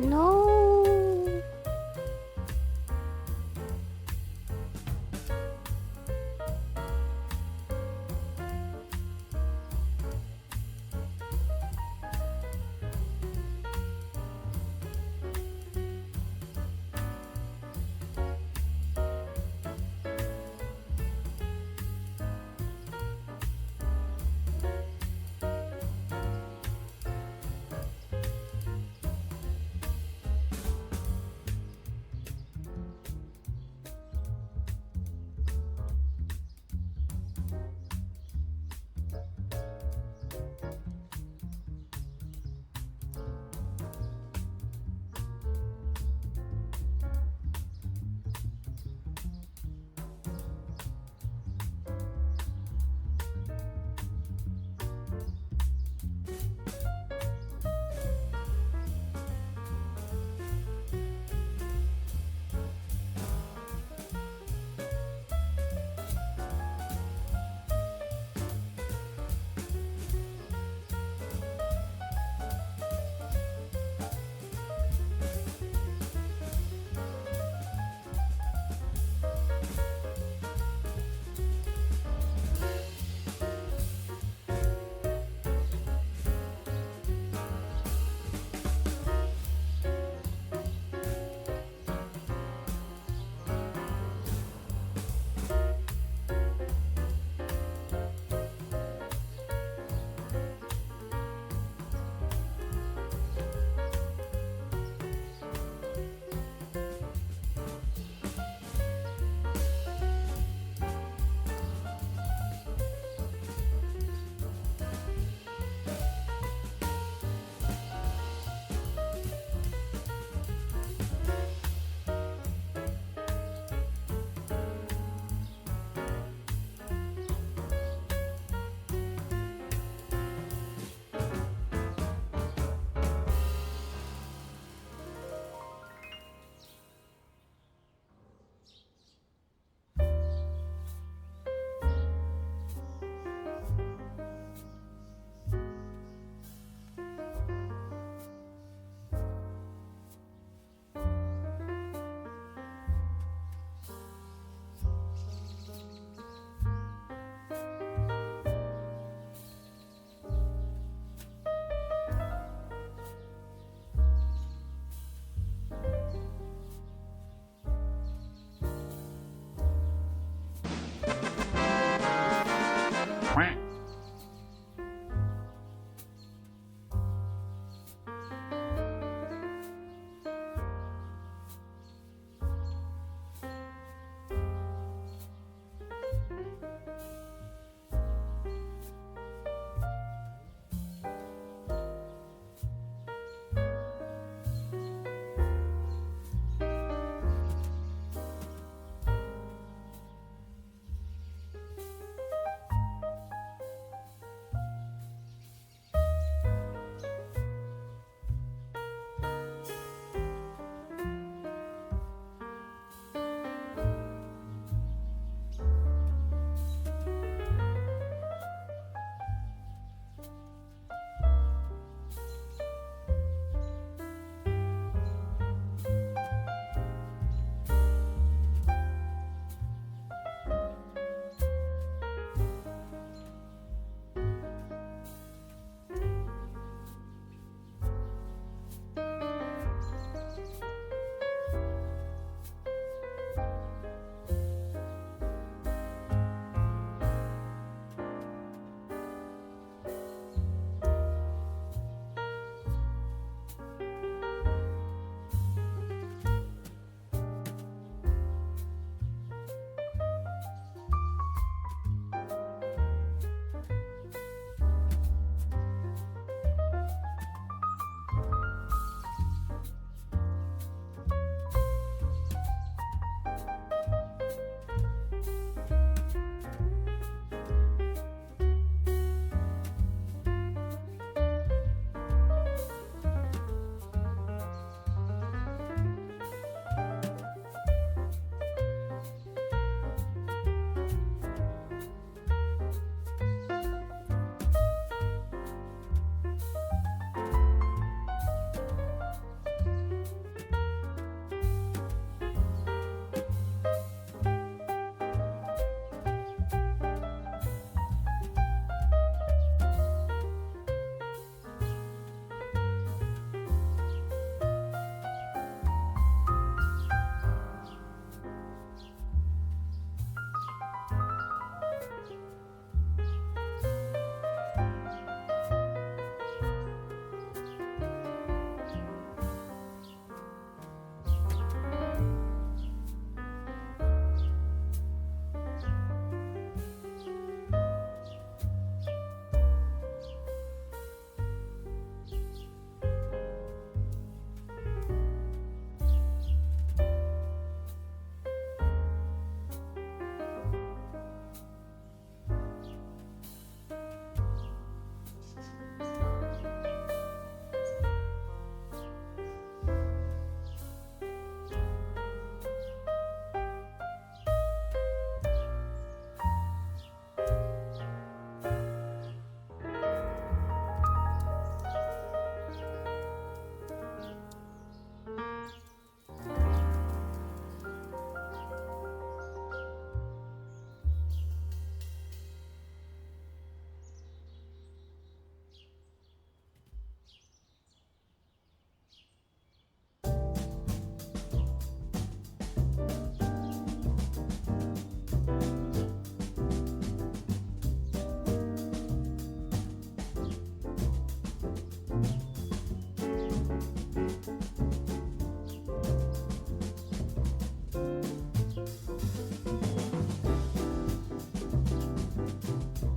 No.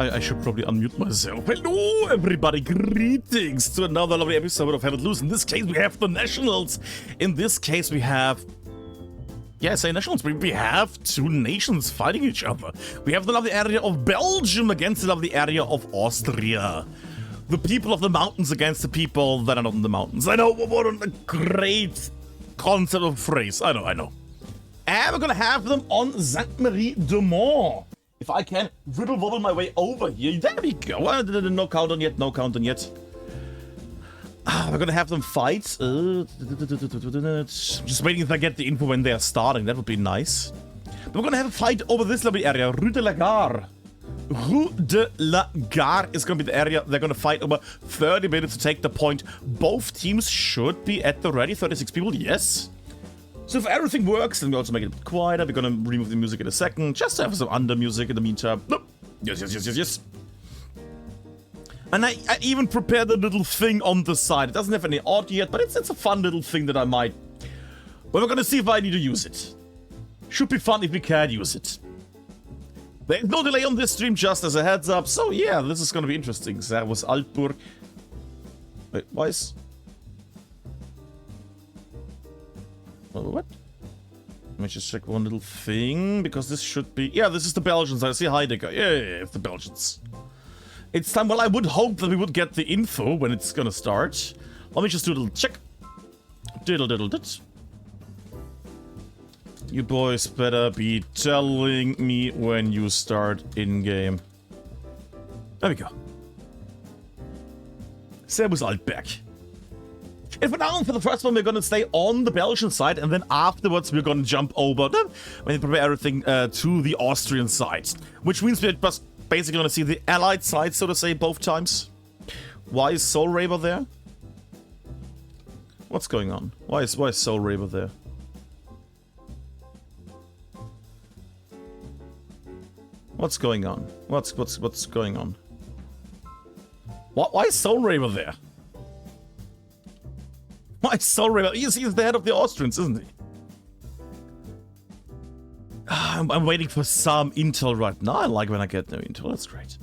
I should probably unmute myself. Hello, everybody. Greetings to another lovely episode of Have It Loose. In this case, we have the Nationals. In this case, we have... Yeah, I say nationals. We have two nations fighting each other. We have the lovely area of Belgium against the lovely area of Austria. The people of the mountains against the people that are not in the mountains. I know, what a great concept of phrase. I know. And we're gonna have them on Sainte-Marie-de-Mont. If I can wibble-wobble my way over here. There we go. No countdown yet, no countdown yet. We're gonna have them fight. Just waiting if I get the info when they're starting. That would be nice. But we're gonna have a fight over this lovely area, Rue de la Gare. Rue de la Gare is gonna be the area they're gonna fight over. 30 minutes to take the point. Both teams should be at the ready. 36 people, yes. So if everything works, then we also make it a bit quieter. We're gonna remove the music in a second, just to have some under music in the meantime. Nope. Yes. And I even prepared a little thing on the side. It doesn't have any audio yet, but it's a fun little thing that I might... Well, we're gonna see if I need to use it. Should be fun if we can use it. There's no delay on this stream, just as a heads up. So yeah, this is gonna be interesting. Servus Altburg. Wait, why is... What? Let me just check one little thing, because this should be... Yeah, this is the Belgians. I see Heidegger. Yeah, it's the Belgians. It's time. Well, I would hope that we would get the info when it's gonna start. Let me just do a little check. Diddle-diddle-dit. You boys better be telling me when you start in-game. There we go. Servus Altberg. And for now, for the first one, we're gonna stay on the Belgian side, and then afterwards we're gonna jump over when we prepare everything to the Austrian side. Which means we're just basically gonna see the Allied side, so to say, both times. Why is Soul Raver there? What's going on? Why is Soul Raver there? What's going on? What's going on? Why is Soul Raver there? Why is Soul Raver? He's the head of the Austrians, isn't he? I'm waiting for some intel right now. I like when I get no intel. That's great.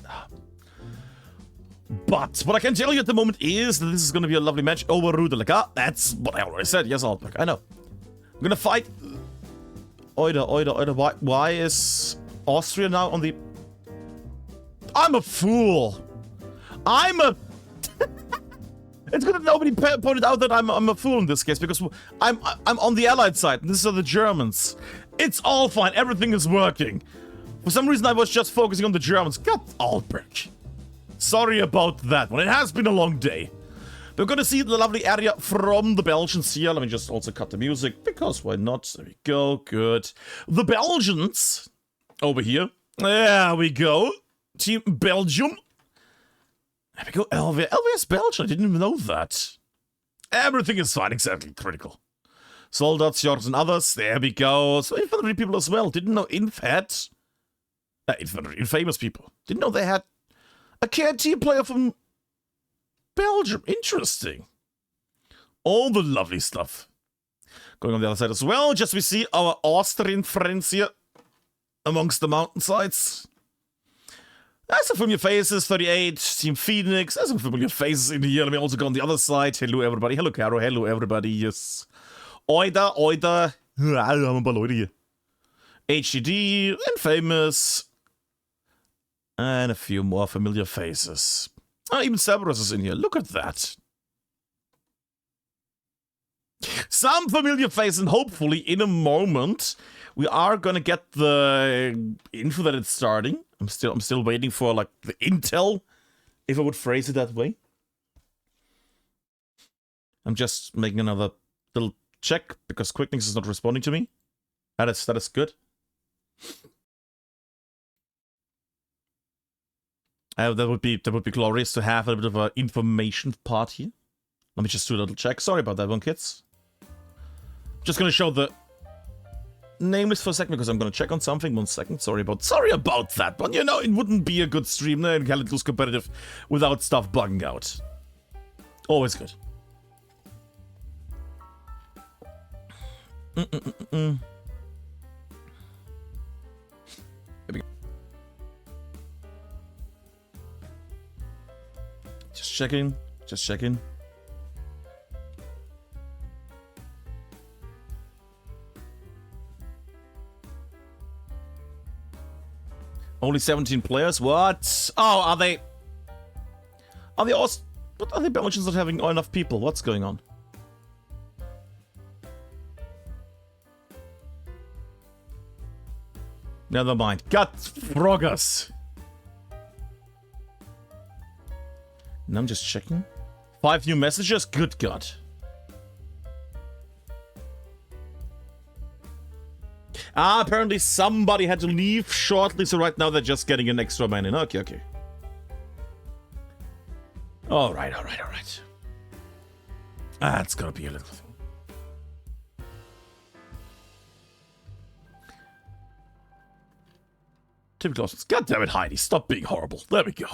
But what I can tell you at the moment is that this is going to be a lovely match over Rue de la Gare. That's what I already said. Yes, Altberg. I know. I'm going to fight... Oida. Why is Austria now on the... I'm a fool. It's good that nobody pointed out that I'm a fool in this case, because I'm on the Allied side, and these are the Germans. It's all fine. Everything is working. For some reason, I was just focusing on the Germans. God, Albrecht. Sorry about that one. It has been a long day. We're going to see the lovely area from the Belgians here. Let me just also cut the music, because why not? There we go. Good. The Belgians over here. There we go. Team Belgium. There we go, LV. LV is Belgian. I didn't even know that. Everything is fine, exactly. Critical. Soldats, Jords, and others. There we go. So infantry people as well. Didn't know Inf had... infamous people. Didn't know they had a KT player from Belgium. Interesting. All the lovely stuff going on the other side as well. Just we see our Austrian friends here amongst the mountainsides. There's some familiar faces, 38, Team Phoenix, there's some familiar faces in here. Let me also go on the other side. Hello, everybody. Hello, Caro. Hello, everybody. Yes. Oida. Ein paar Leute hier. HDD, Infamous, and a few more familiar faces. Oh, even Cerberus is in here. Look at that. Some familiar faces, and hopefully in a moment we are gonna get the info that it's starting. I'm still waiting for like the intel, if I would phrase it that way. I'm just making another little check because Quicklinks is not responding to me. That is good. That would be glorious to have a bit of an information part here. Let me just do a little check. Sorry about that one, kids. Just gonna show the name list for a second because I'm gonna check on something. 1 second. Sorry about that, but you know, it wouldn't be a good stream in Have It Loose competitive without stuff bugging out. Always good. Here we go. checking. Just checking. Only 17 players? What? Oh, are they... Are they What are the Belgians not having enough people? What's going on? Never mind. Got froggers. And I'm just checking. 5 new messages? Good God. Ah, apparently somebody had to leave shortly, so right now they're just getting an extra man in. Okay, okay. Alright. That's gonna be a little thing. Typical Austrians. God damn it, Heidi. Stop being horrible. There we go.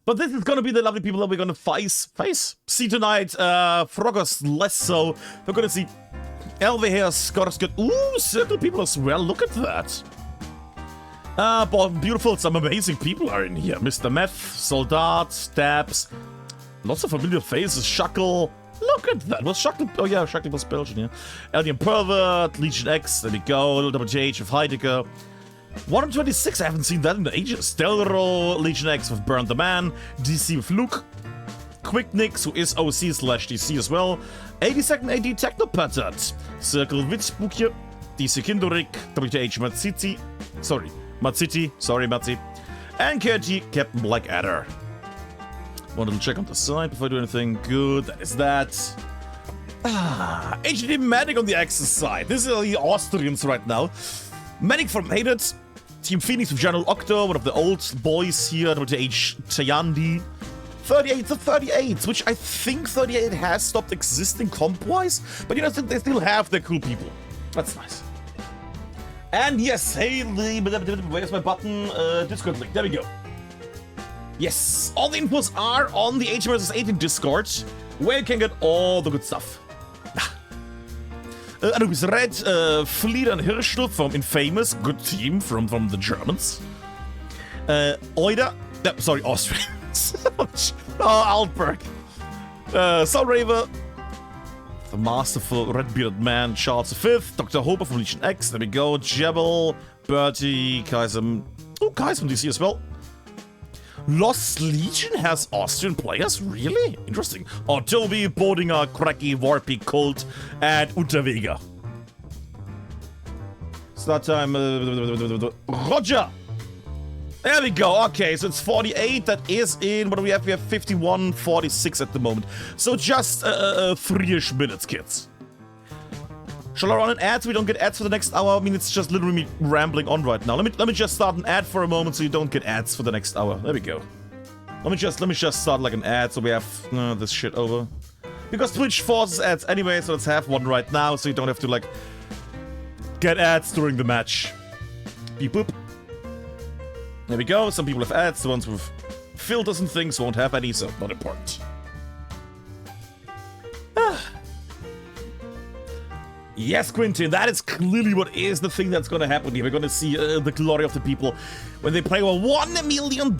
But this is gonna be the lovely people that we're gonna see tonight. Froggers less so. We're gonna see Elve here, Skorskud. Ooh, circle people as well. Look at that. Beautiful. Some amazing people are in here. Mr. Meth, Soldat, Stabs. Lots of familiar faces. Shuckle. Look at that. Was Shuckle? Oh yeah, Shuckle was Belgian, yeah. Alien Pervert, Legion X. There we go. WH of Heidegger. 126, I haven't seen that in ages. Delro, Legion X with Burn the Man, DC with Luke, Quick Nix, who is OC/DC as well, 82nd AD Technopattern, Circle Witzbuchje, DC Kindorik, WH Matsiti, sorry, Matzi, and KRT Captain Blackadder. One little check on the side before I do anything. Good, that is that. HD Medic on the Axis side. This is the Austrians right now. Medic from Hated, Team Phoenix with General Octo, one of the old boys here, WH Chayandi. 38 to 38, which I think 38 has stopped existing comp-wise, but you know, they still have their cool people. That's nice. And yes, hey, where's my button? Discord link, there we go. Yes, all the infos are on the 18 vs 18 Discord, where you can get all the good stuff. Anubis Red, Fleet and Hirschl from Infamous, good team from the Germans. Oida, sorry, Austrians. Oh, Altberg. Soulraver, the masterful red-bearded man, Charles V, Dr. Hoper from Legion X, there we go. Jebel, Bertie, Kaiser. Oh, Kaiser from DC as well. Lost Legion has Austrian players? Really? Interesting. Oh, Toby, Bodinger, Cracky, Warpy, Colt, and Unterweger. Start time. Roger! There we go. Okay, so it's 48. That is in. What do we have? We have 51, 46 at the moment. So just 3-ish minutes, kids. Shall I run an ad so we don't get ads for the next hour? I mean, it's just literally me rambling on right now. Let me just start an ad for a moment so you don't get ads for the next hour. There we go. Let me just start like an ad so we have this shit over. Because Twitch forces ads anyway, so let's have one right now so you don't have to like get ads during the match. Beep boop. There we go. Some people have ads. The ones with filters and things won't have any, so not important. Yes, Quentin, that is clearly what is the thing that's going to happen here. We're going to see the glory of the people when they play over $1 million.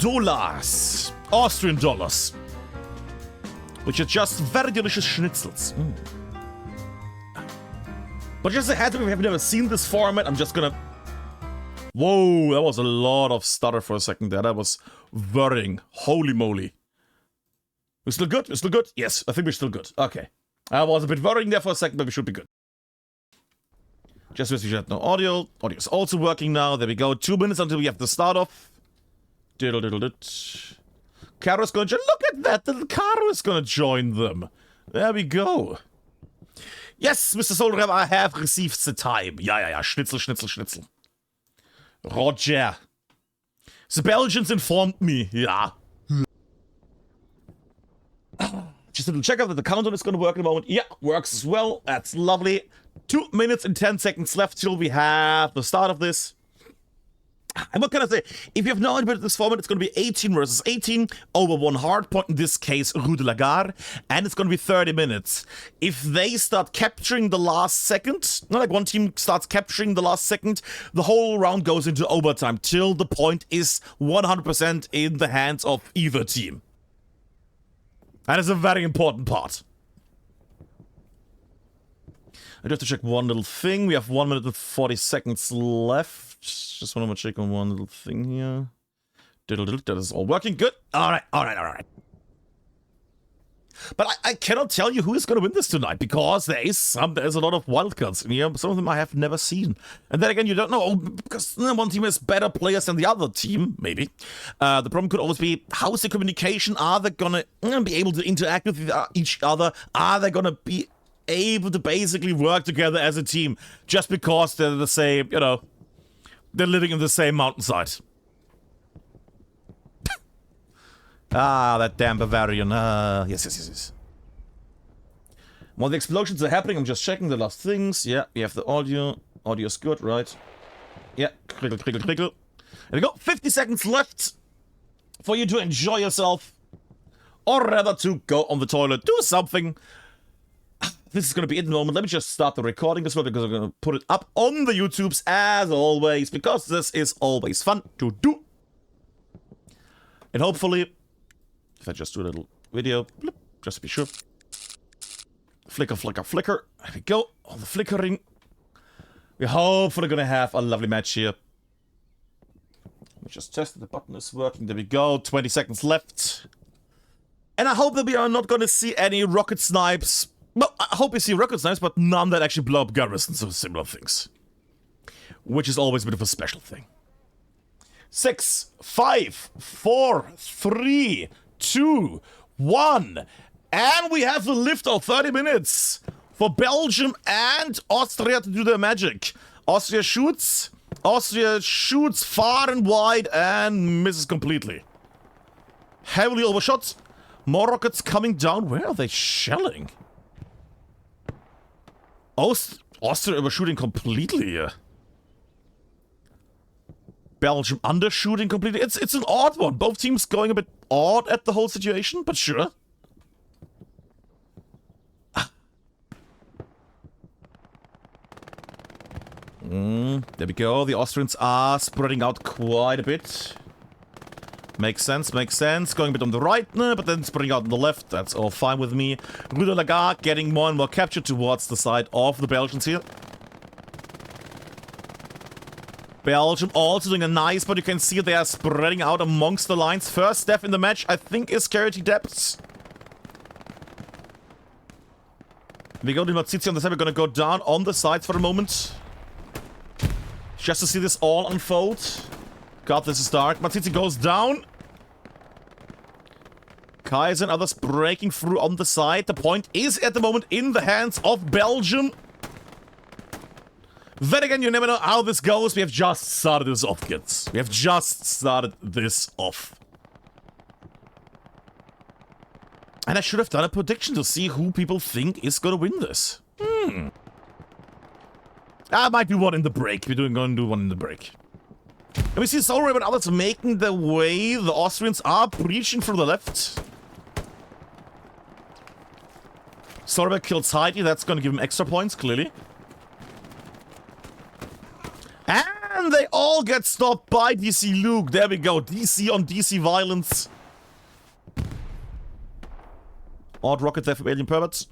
Austrian dollars. Which are just very delicious schnitzels. But just ahead of me, we have never seen this format. I'm just going to... Whoa, that was a lot of stutter for a second there. That was worrying. Holy moly. We're still good? We're still good? Yes, I think we're still good. Okay. I was a bit worrying there for a second, but we should be good. Just as we had no audio. Audio is also working now. There we go. 2 minutes until we have the start off. Diddle diddle dit. Caro's gonna join. Look at that. The Caro is gonna join them. There we go. Yes, Mr. Solrev, I have received the time. Yeah. Schnitzel, schnitzel, schnitzel. Roger. The Belgians informed me. Yeah. Just a little check out that the countdown is gonna work in a moment. Yeah, works as well. That's lovely. 2 minutes and 10 seconds left till we have the start of this. And what can I say? If you have no idea about this format, it's going to be 18 versus 18 over one hard point, in this case, Rue de la Gare, and it's going to be 30 minutes. If they start capturing the last second, not like one team starts capturing the last second, the whole round goes into overtime till the point is 100% in the hands of either team. That is a very important part. I do have to check one little thing. We have 1 minute and 40 seconds left. Just want to check on one little thing here. That is all working good. Alright. But I cannot tell you who is going to win this tonight, because there's a lot of wildcards in here. Some of them I have never seen. And then again, you don't know, because one team has better players than the other team, maybe. The problem could always be, how is the communication? Are they going to be able to interact with each other? Are they going to be able to basically work together as a team just because they're the same, you know, they're living in the same mountainside? That damn Bavarian. Yes. While the explosions are happening, I'm just checking the last things. Yeah, we have the audio. Audio's good, right? Yeah, crickle. There we go. 50 seconds left for you to enjoy yourself. Or rather to go on the toilet, do something. This is going to be it in a moment. Let me just start the recording as well, because I'm going to put it up on the YouTubes as always, because this is always fun to do. And hopefully, if I just do a little video, blip, just to be sure. Flicker. There we go. All the flickering. We're hopefully going to have a lovely match here. Let me just test that the button is working. There we go. 20 seconds left. And I hope that we are not going to see any rocket snipes. Well, I hope we see rocket snipes, but none that actually blow up garrisons or similar things. Which is always a bit of a special thing. 6, 5, 4, 3, 2, 1. And we have the lift of 30 minutes for Belgium and Austria to do their magic. Austria shoots far and wide and misses completely. Heavily overshot. More rockets coming down. Where are they shelling? Austria overshooting completely here. Belgium undershooting completely. It's an odd one. Both teams going a bit odd at the whole situation, but sure. There we go. The Austrians are spreading out quite a bit. Makes sense. Going a bit on the right, but then spreading out on the left. That's all fine with me. Rue de la Gare getting more and more captured towards the side of the Belgians here. Belgium also doing a nice, but you can see they are spreading out amongst the lines. First death in the match, I think, is Charity Depths. We go to Matsitsi on the side. We're gonna go down on the sides for a moment. Just to see this all unfold. God, this is dark. Matsitsi goes down. Kaiser and others breaking through on the side. The point is at the moment in the hands of Belgium. Then again, you never know how this goes. We have just started this off, kids. We have just started this off. And I should have done a prediction to see who people think is gonna win this. I might do one in the break. We're going to do one in the break. And we see Solray and others making their way. The Austrians are breaching through the left. Solray kills Heidi. That's going to give him extra points, clearly. And they all get stopped by DC Luke. There we go. DC on DC violence. Odd rocket there from Alien Perverts.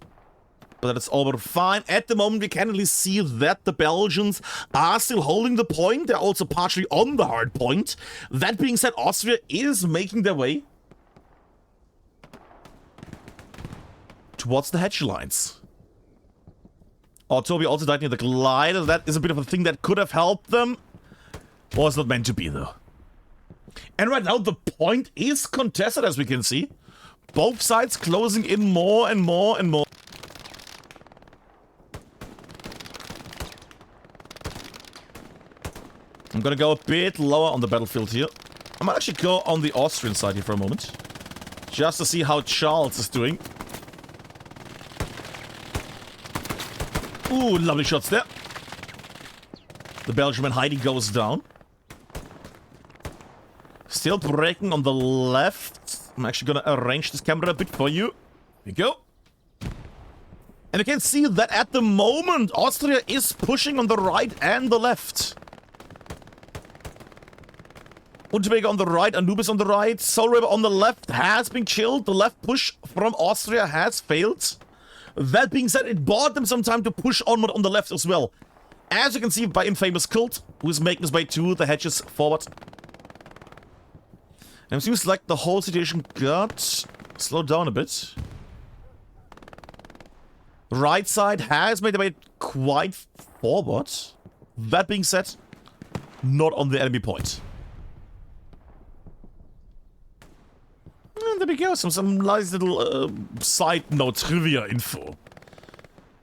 But that's all fine. At the moment, we can at least see that the Belgians are still holding the point. They're also partially on the hard point. That being said, Austria is making their way towards the hedge lines. Toby also died near the glider. That is a bit of a thing that could have helped them. Was not meant to be, though. And right now, the point is contested, as we can see. Both sides closing in more and more and more. I'm gonna go a bit lower on the battlefield here. I might actually go on the Austrian side here for a moment. Just to see how Charles is doing. Ooh, lovely shots there. The Belgian Heidi goes down. Still breaking on the left. I'm actually gonna arrange this camera a bit for you. Here you go. And you can see that at the moment, Austria is pushing on the right and the left. Unterweger on the right, Anubis on the right, Soul River on the left has been killed. The left push from Austria has failed. That being said, it bought them some time to push onward on the left as well. As you can see by Infamous Cult, who is making his way to the hedges forward. And it seems like the whole situation got slowed down a bit. Right side has made their way quite forward. That being said, not on the enemy point. And there we go, some nice little side note trivia info.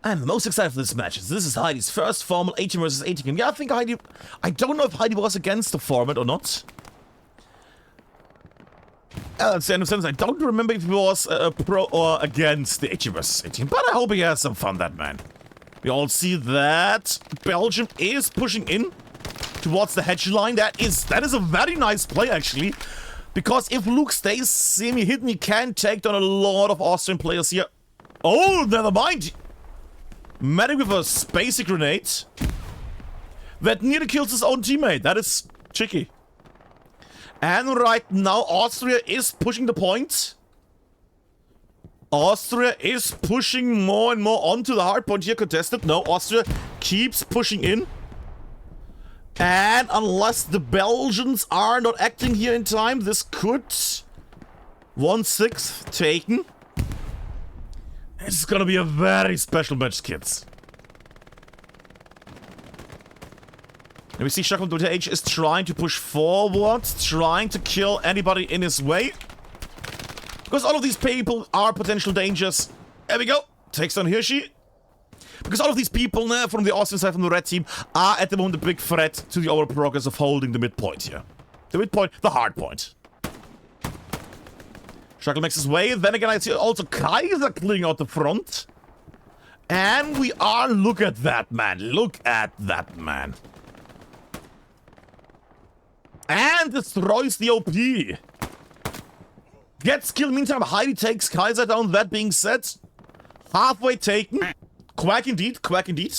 I'm most excited for this match. This is Heidi's first formal 18 versus 18 game. Yeah, I think Heidi... I don't know if Heidi was against the format or not. That's the end of the sentence. I don't remember if he was pro or against the 18 versus 18. But I hope he has some fun, that man. We all see that Belgium is pushing in towards the hedge line. That is a very nice play, actually. Because if Luke stays semi-hidden, he can take down a lot of Austrian players here. Oh, never mind. Medic with a spacey grenade that nearly kills his own teammate. That is tricky. And right now, Austria is pushing the point. Austria is pushing more and more onto the hard point here, contested. No, Austria keeps pushing in. And unless the Belgians are not acting here in time, this could... 1/6 taken. This is gonna be a very special match, kids. And we see Shakon.H is trying to push forward, trying to kill anybody in his way. Because all of these people are potential dangers. There we go. Takes down Hirschi. Because all of these people from the Austrian side, from the red team, are at the moment a big threat to the overall progress of holding the midpoint here. The midpoint, the hard point. Shackle makes his way. Then again, I see also Kaiser clearing out the front. And we are... Look at that, man. Look at that, man. And destroys the OP. Gets killed. Meantime, Heidi takes Kaiser down. That being said, halfway taken. Quack indeed. Quack indeed.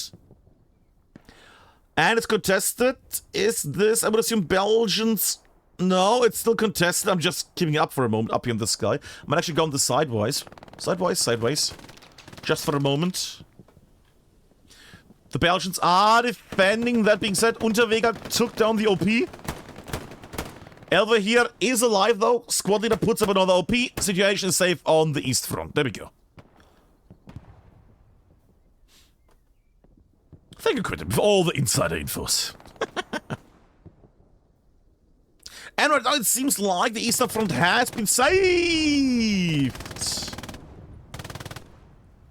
And it's contested. Is this... I would assume Belgians... No, it's still contested. I'm just keeping it up for a moment up here in the sky. I might actually go on the sidewise. Sideways. Just for a moment. The Belgians are defending. That being said, Unterweger took down the OP. Elva here is alive though. Squad leader puts up another OP. Situation is safe on the east front. There we go. Thank you, Quentin, for all the insider infos. And right now it seems like the eastern front has been saved.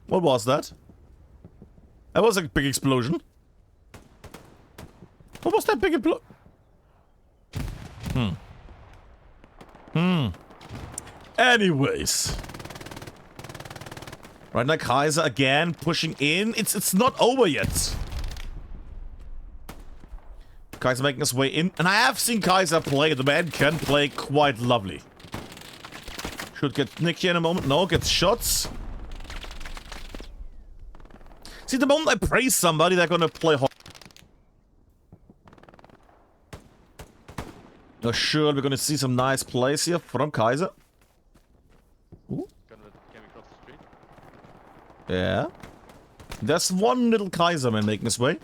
What was that? That was a big explosion. What was that big explosion? Anyways. Right now Kaiser again pushing in. It's not over yet. Kaiser making his way in. And I have seen Kaiser play. The man can play quite lovely. Should get Nick here in a moment. No, gets shots. See, the moment I praise somebody, they're gonna play hard. Oh, sure, we're gonna see some nice plays here from Kaiser. Ooh. Can we cross the street? Yeah. There's one little Kaiser man making his way.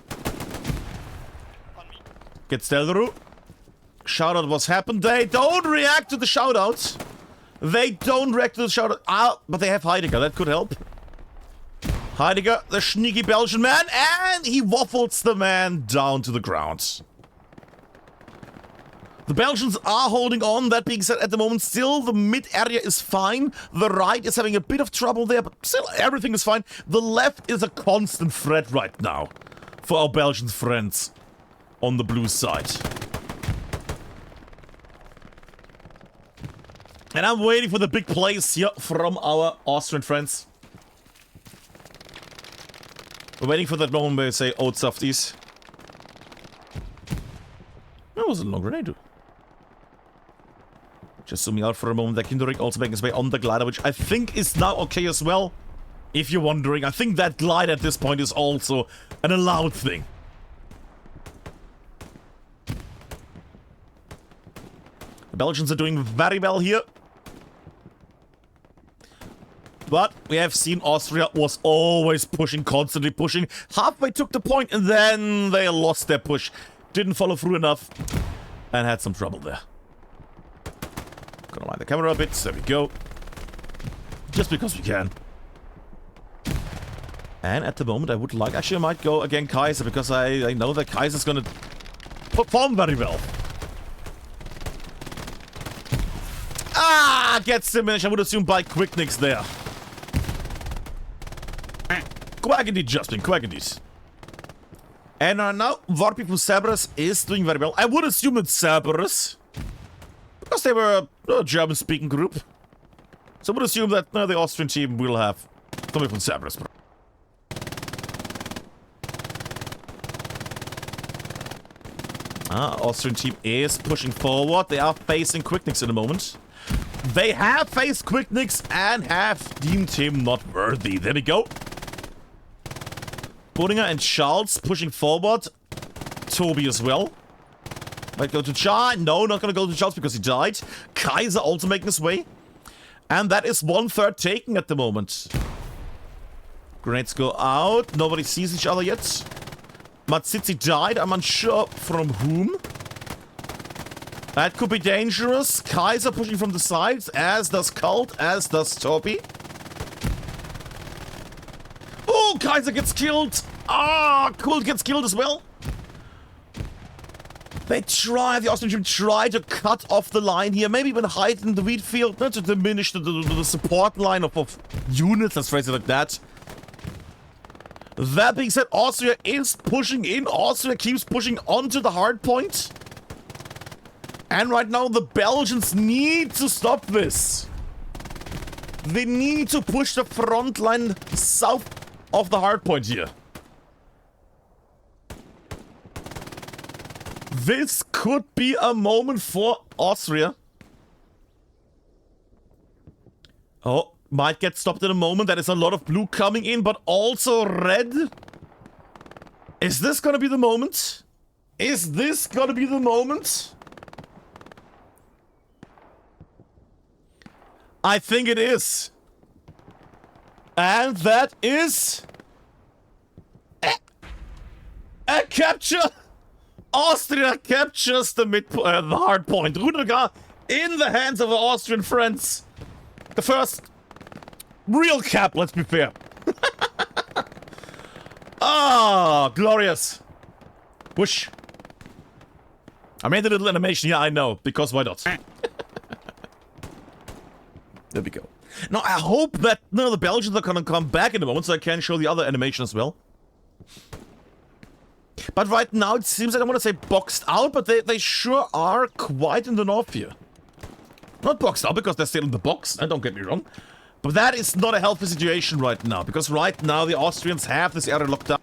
Gets Delru. Shoutout was happened. They don't react to the shoutouts. They don't react to the shoutout. Ah, but they have Heidegger. That could help. Heidegger, the sneaky Belgian man. And he waffles the man down to the ground. The Belgians are holding on. That being said, at the moment, still the mid area is fine. The right is having a bit of trouble there, but still everything is fine. The left is a constant threat right now for our Belgian friends on the blue side. And I'm waiting for the big plays here from our Austrian friends. We're waiting for that moment where they say, "Oh, softies." That was a long grenade. Just zooming out for a moment. That Kinderik also making his way on the glider, which I think is now okay as well. If you're wondering, I think that glide at this point is also an allowed thing. Belgians are doing very well here. But we have seen Austria was always pushing, constantly pushing. Halfway took the point and then they lost their push. Didn't follow through enough and had some trouble there. Gonna line the camera a bit. There we go. Just because we can. And at the moment I would like... Actually, I might go again Kaiser because I know that Kaiser's gonna perform very well. Ah! Gets diminished. I would assume by quick nicks there. Quack indeed, Justin. Quack indeed. And now, Warpy from Cerberus is doing very well. I would assume it's Cerberus. Because they were a German-speaking group. So I would assume that the Austrian team will have something from Cerberus. Austrian team is pushing forward. They are facing Quicknicks in a moment. They have faced Quicknicks and have deemed him not worthy. There we go. Boninger and Charles pushing forward. Toby as well. Might go to Charles. No, not gonna go to Charles because he died. Kaiser also making his way. And that is 1/3 taken at the moment. Grenades go out. Nobody sees each other yet. Matsitsi died. I'm unsure from whom. That could be dangerous. Kaiser pushing from the sides, as does Cult, as does Toby. Oh, Kaiser gets killed. Ah, Kult gets killed as well. The Austrian team try to cut off the line here. Maybe even hide in the wheat field, not to diminish the support line of units, let's phrase it like that. That being said, Austria is pushing in. Austria keeps pushing onto the hard point. And right now, the Belgians need to stop this. They need to push the front line south of the hard point here. This could be a moment for Austria. Oh, might get stopped in a moment. There is a lot of blue coming in, but also red. Is this gonna be the moment? Is this gonna be the moment? I think it is. And that is... a capture! Austria captures the hard point. Rudiger in the hands of our Austrian friends. The first real cap, let's be fair. Ah, glorious. Whoosh. I made a little animation, yeah, I know, because why not? There we go. Now, I hope that the Belgians are gonna come back in a moment so I can show the other animation as well. But right now, it seems like I want to say boxed out, but they sure are quite in the north here. Not boxed out because they're still in the box, don't get me wrong. But that is not a healthy situation right now, because right now the Austrians have this area locked down.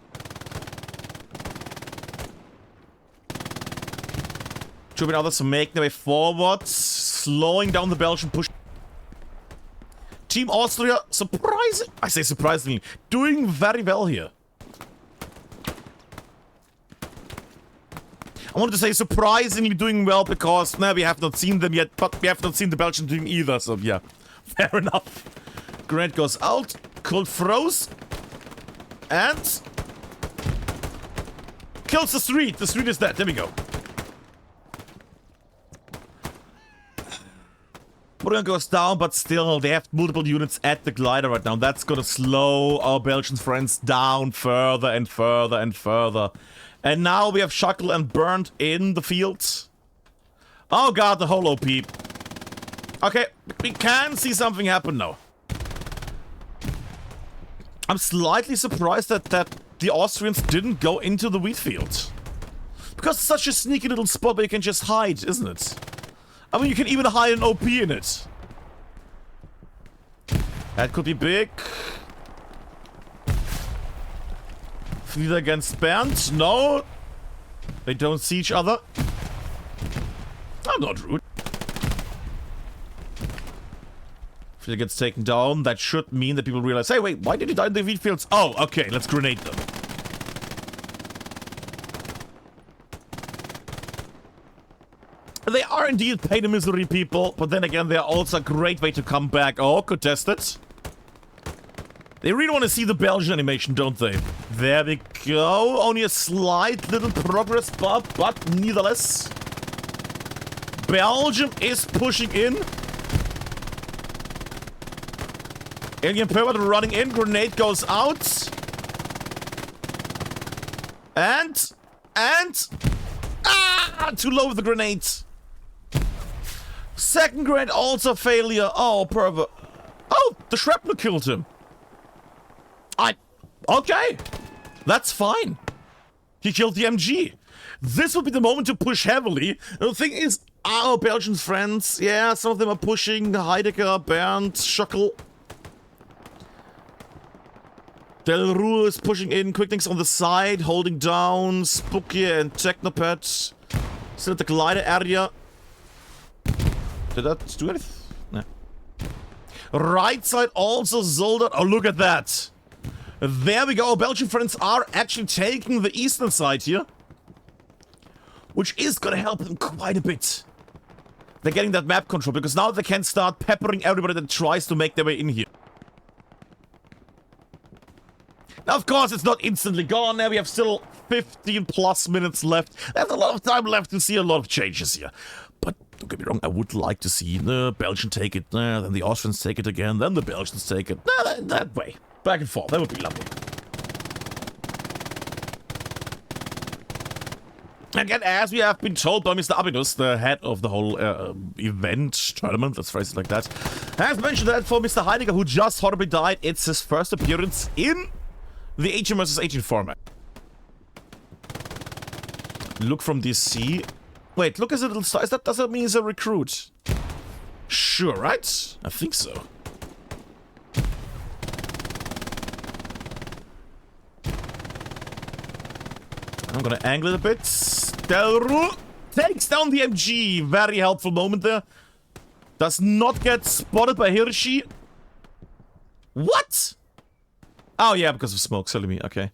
Two others making their way forward, slowing down the Belgian push. Team Austria, surprisingly, doing very well here. I wanted to say surprisingly doing well because, we have not seen them yet, but we have not seen the Belgian team either, so yeah. Fair enough. Grant goes out, Colt froze, and kills the street. The street is dead, there we go. Boringen goes down, but still, they have multiple units at the glider right now. That's gonna slow our Belgian friends down further and further and further. And now we have Shackle and Burnt in the field. Oh god, the whole OP. Okay, we can see something happen now. I'm slightly surprised that the Austrians didn't go into the wheat field. Because it's such a sneaky little spot where you can just hide, isn't it? I mean, you can even hide an OP in it. That could be big. Fleet against Bernd. No. They don't see each other. I'm not rude. Fleet gets taken down. That should mean that people realize, hey, wait, why did he die in the wheat fields? Oh, okay, let's grenade them. They are indeed pain and misery people, but then again, they are also a great way to come back. Oh, contested. They really want to see the Belgian animation, don't they? There we go. Only a slight little progress, but nevertheless. Belgium is pushing in. Alien Pervert running in. Grenade goes out. And... Ah! Too low with the grenades. Second grenade also failure. Oh, Pervert. Oh, the shrapnel killed him. Okay. That's fine. He killed the MG. This would be the moment to push heavily. The thing is, our Belgian friends, yeah, some of them are pushing. Heidegger, Bernd, Schockel. Del Rue is pushing in. Quicklings on the side, holding down. Spooky and Technopet. Still at the glider area. Did that do anything? No. Right side also Zolder. Oh, look at that. There we go. Our Belgian friends are actually taking the eastern side here. Which is gonna help them quite a bit. They're getting that map control, because now they can start peppering everybody that tries to make their way in here. Now, of course, it's not instantly gone. Now we have still 15 plus minutes left. There's a lot of time left to see a lot of changes here. But don't get me wrong, I would like to see the Belgian take it, then the Austrians take it again, then the Belgians take it. That way. Back and forth. That would be lovely. Again, as we have been told by Mr. Abinus, the head of the whole event, tournament, let's phrase it like that, has mentioned that for Mr. Heidegger, who just horribly died, it's his first appearance in the 18 vs 18 format. Look from DC. Wait, look at the little star. Does that mean he's a recruit? Sure, right? I think so. I'm gonna angle it a bit. Delru takes down the MG. Very helpful moment there. Does not get spotted by Hirschi. What? Oh yeah, because of smoke. Silly me. Okay.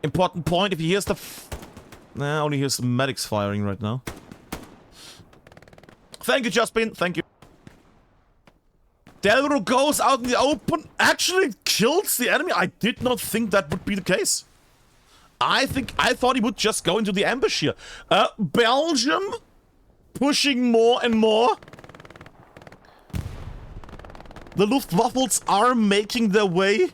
Important point. If he hears the... Nah, only hears the medics firing right now. Thank you, Jaspin. Thank you. Delru goes out in the open. Actually kills the enemy. I did not think that would be the case. I thought he would just go into the ambush here. Belgium pushing more and more. The Luftwaffels are making their way.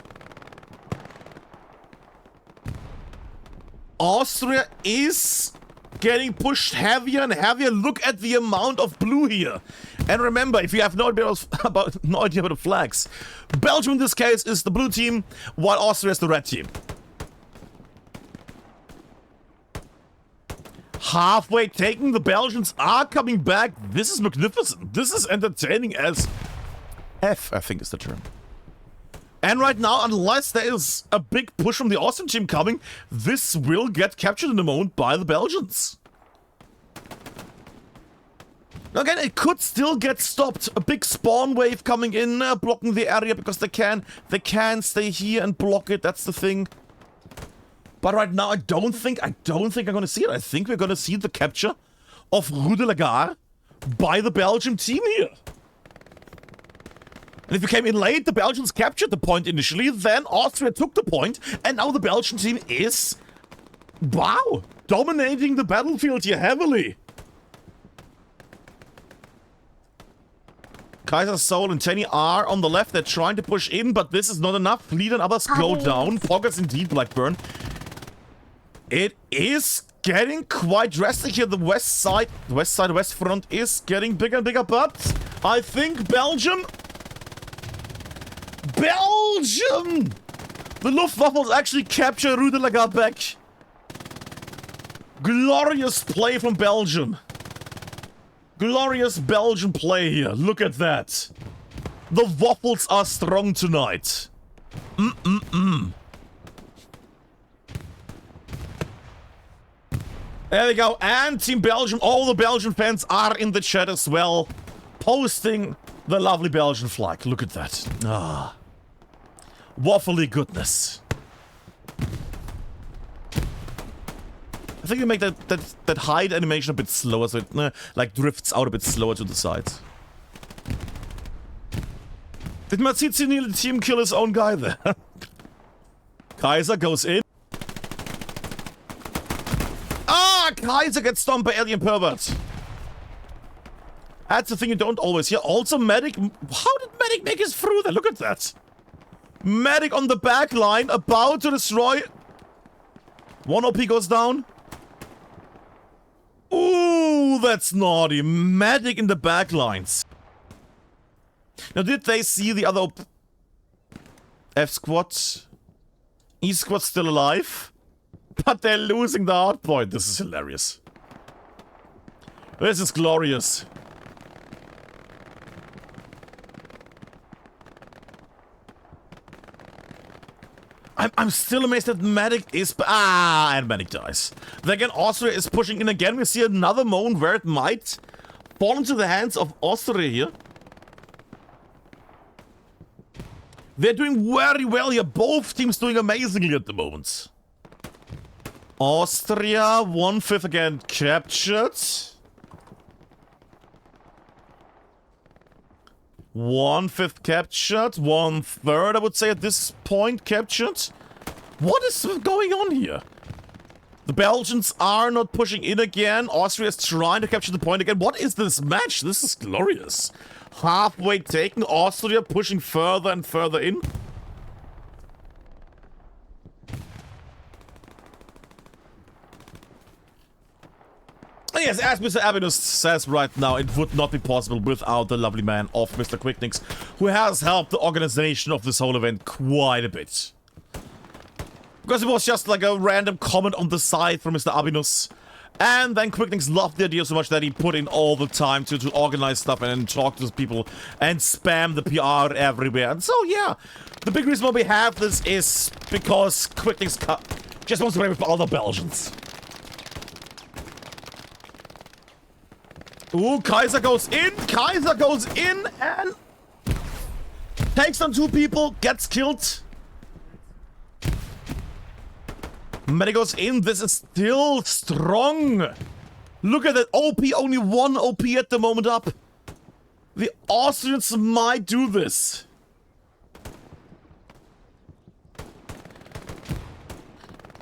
Austria is getting pushed heavier and heavier. Look at the amount of blue here. And remember, if you have no idea about the flags, Belgium in this case is the blue team, while Austria is the red team. Halfway taken, the Belgians are coming back. This is magnificent. This is entertaining as F, I think is the term. And right now, unless there is a big push from the Austrian team coming, this will get captured in a moment by the Belgians. Again, it could still get stopped. A big spawn wave coming in, blocking the area because they can stay here and block it. That's the thing. But right now, I don't think I'm going to see it. I think we're going to see the capture of Rue de la Gare by the Belgian team here. And if you came in late, the Belgians captured the point initially, then Austria took the point, and now the Belgian team is, wow, dominating the battlefield here heavily. Kaiser Soul and Tenny are on the left. They're trying to push in, but this is not enough. Lead and others go down. Poggers indeed, Blackburn. It is getting quite drastic here. The west front is getting bigger and bigger, but I think Belgium! The Luftwaffels actually capture Rue de la Gare back. Glorious play from Belgium. Glorious Belgian play here. Look at that. The Waffles are strong tonight. There we go. And Team Belgium, all the Belgian fans are in the chat as well, posting the lovely Belgian flag. Look at that. Ah. Waffly goodness. I think we make that hide animation a bit slower, so it like drifts out a bit slower to the sides. Did Mazizi nearly team kill his own guy there? Kaiser goes in. Ah, Kaiser gets stomped by Alien Pervert. That's the thing you don't always hear. Also, Medic. How did Medic make his through there? Look at that. Medic on the back line, about to destroy. One OP goes down. Ooh, that's naughty. Medic in the back lines. Now, did they see the other F squad? E squad still alive? But they're losing the hard point. This is hilarious. This is glorious. I'm still amazed that Medic is... and Medic dies. Then again, Austria is pushing in again. We see another moment where it might fall into the hands of Austria here. They're doing very well here. Both teams doing amazingly at the moment. Austria, 1/5 again captured. 1/5 captured. 1/3, I would say, at this point captured. What is going on here? The Belgians are not pushing in again. Austria is trying to capture the point again. What is this match? This is glorious. Halfway taken. Austria pushing further and further in. Yes, as Mr. Abinus says right now, it would not be possible without the lovely man of Mr. Quicknix, who has helped the organization of this whole event quite a bit. Because it was just like a random comment on the side from Mr. Abinus. And then Quicknix loved the idea so much that he put in all the time to organize stuff and talk to people and spam the PR everywhere. And so, yeah, the big reason why we have this is because Quicknix just wants to play with all the Belgians. Ooh, Kaiser goes in. Kaiser goes in and takes on 2 people, gets killed. Medic goes in. This is still strong. Look at that OP. Only 1 OP at the moment up. The Austrians might do this.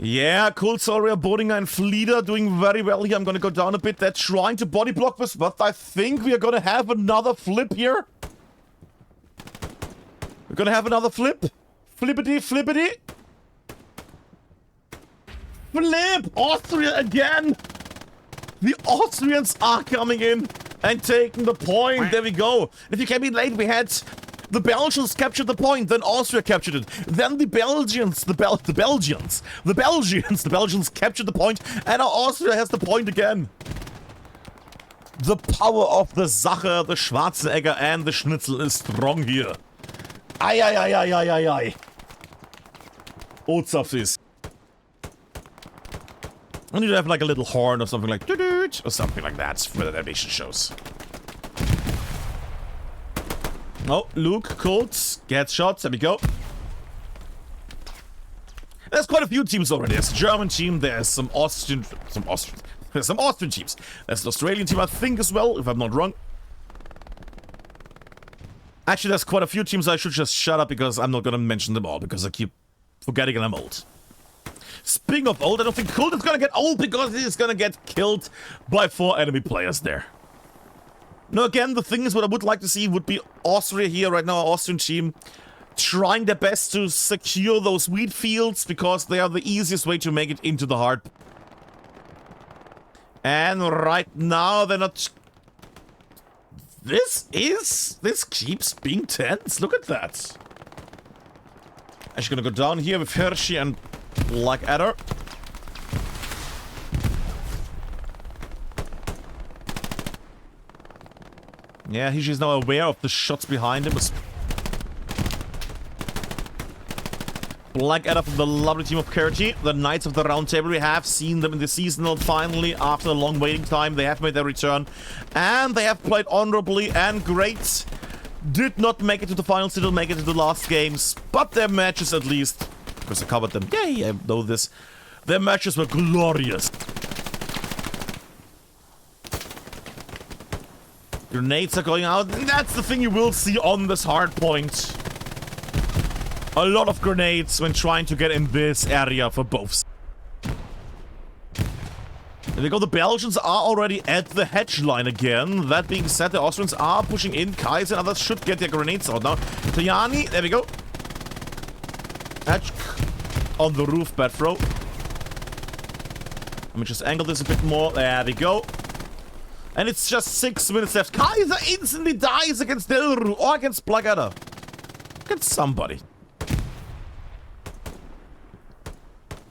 Yeah, cool. Soria, Bodinger, and Fleeder doing very well here. I'm gonna go down a bit. They're trying to body block this, but I think we are gonna have another flip here. We're gonna have another flip. Flippity, flippity. Flip! Austria again! The Austrians are coming in and taking the point. There we go. If you came in late, we had the Belgians captured the point, then Austria captured it. Then the Belgians captured the point, and now Austria has the point again. The power of the Sache, the Schwarzenegger, and the Schnitzel is strong here. Ay, ay, ay, ay, ay, ay, ay. Otsafis. I need to have like a little horn or something like doo-doo, or something like that for the animation shows. Oh, Luke, Colt, gets shot. There we go. There's quite a few teams already. There's a German team. There's some Austrian teams. There's an Australian team, I think, as well, if I'm not wrong. Actually, there's quite a few teams. I should just shut up because I'm not gonna mention them all because I keep forgetting and I'm old. Speaking of old, I don't think Colt is gonna get old because he's gonna get killed by 4 enemy players there. Now, again, the thing is, what I would like to see would be Austria here right now, our Austrian team, trying their best to secure those wheat fields because they are the easiest way to make it into the heart. And right now, they're not... This keeps being tense. Look at that. Actually gonna go down here with Hershey and Blackadder. Yeah, he's now aware of the shots behind him. Blackadder from the lovely team of Curti, the Knights of the Round Table. We have seen them in the seasonal. Finally, after a long waiting time, they have made their return. And they have played honorably and great. Did not make it to the finals, didn't make it to the last games. But their matches, at least, because I covered them. Yay, I know this. Their matches were glorious. Grenades are going out, and that's the thing you will see on this hard point. A lot of grenades when trying to get in this area for both. There we go, the Belgians are already at the hedge line again. That being said, the Austrians are pushing in. Kaiser and others should get their grenades out now. Tajani, there we go. Hedge on the roof, bad throw. Let me just angle this a bit more. There we go. And it's just 6 minutes left. Kaiser instantly dies against Dilru or against Blackadder. Against somebody.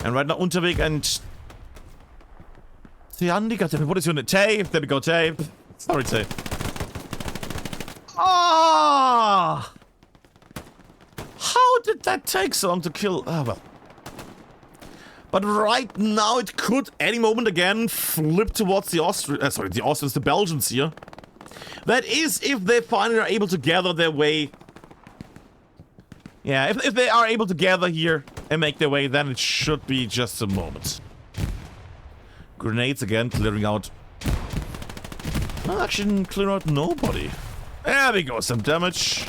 And right now, Unterweg and... What is your name? Tape. There we go, Tape. Sorry, Tape. Ah! How did that take so long to kill? Ah, well. But right now, it could any moment again flip towards the Austrians, the Belgians here. That is, if they finally are able to gather their way. Yeah, if they are able to gather here and make their way, then it should be just a moment. Grenades again, clearing out. Well, actually didn't clear out nobody. There we go, some damage.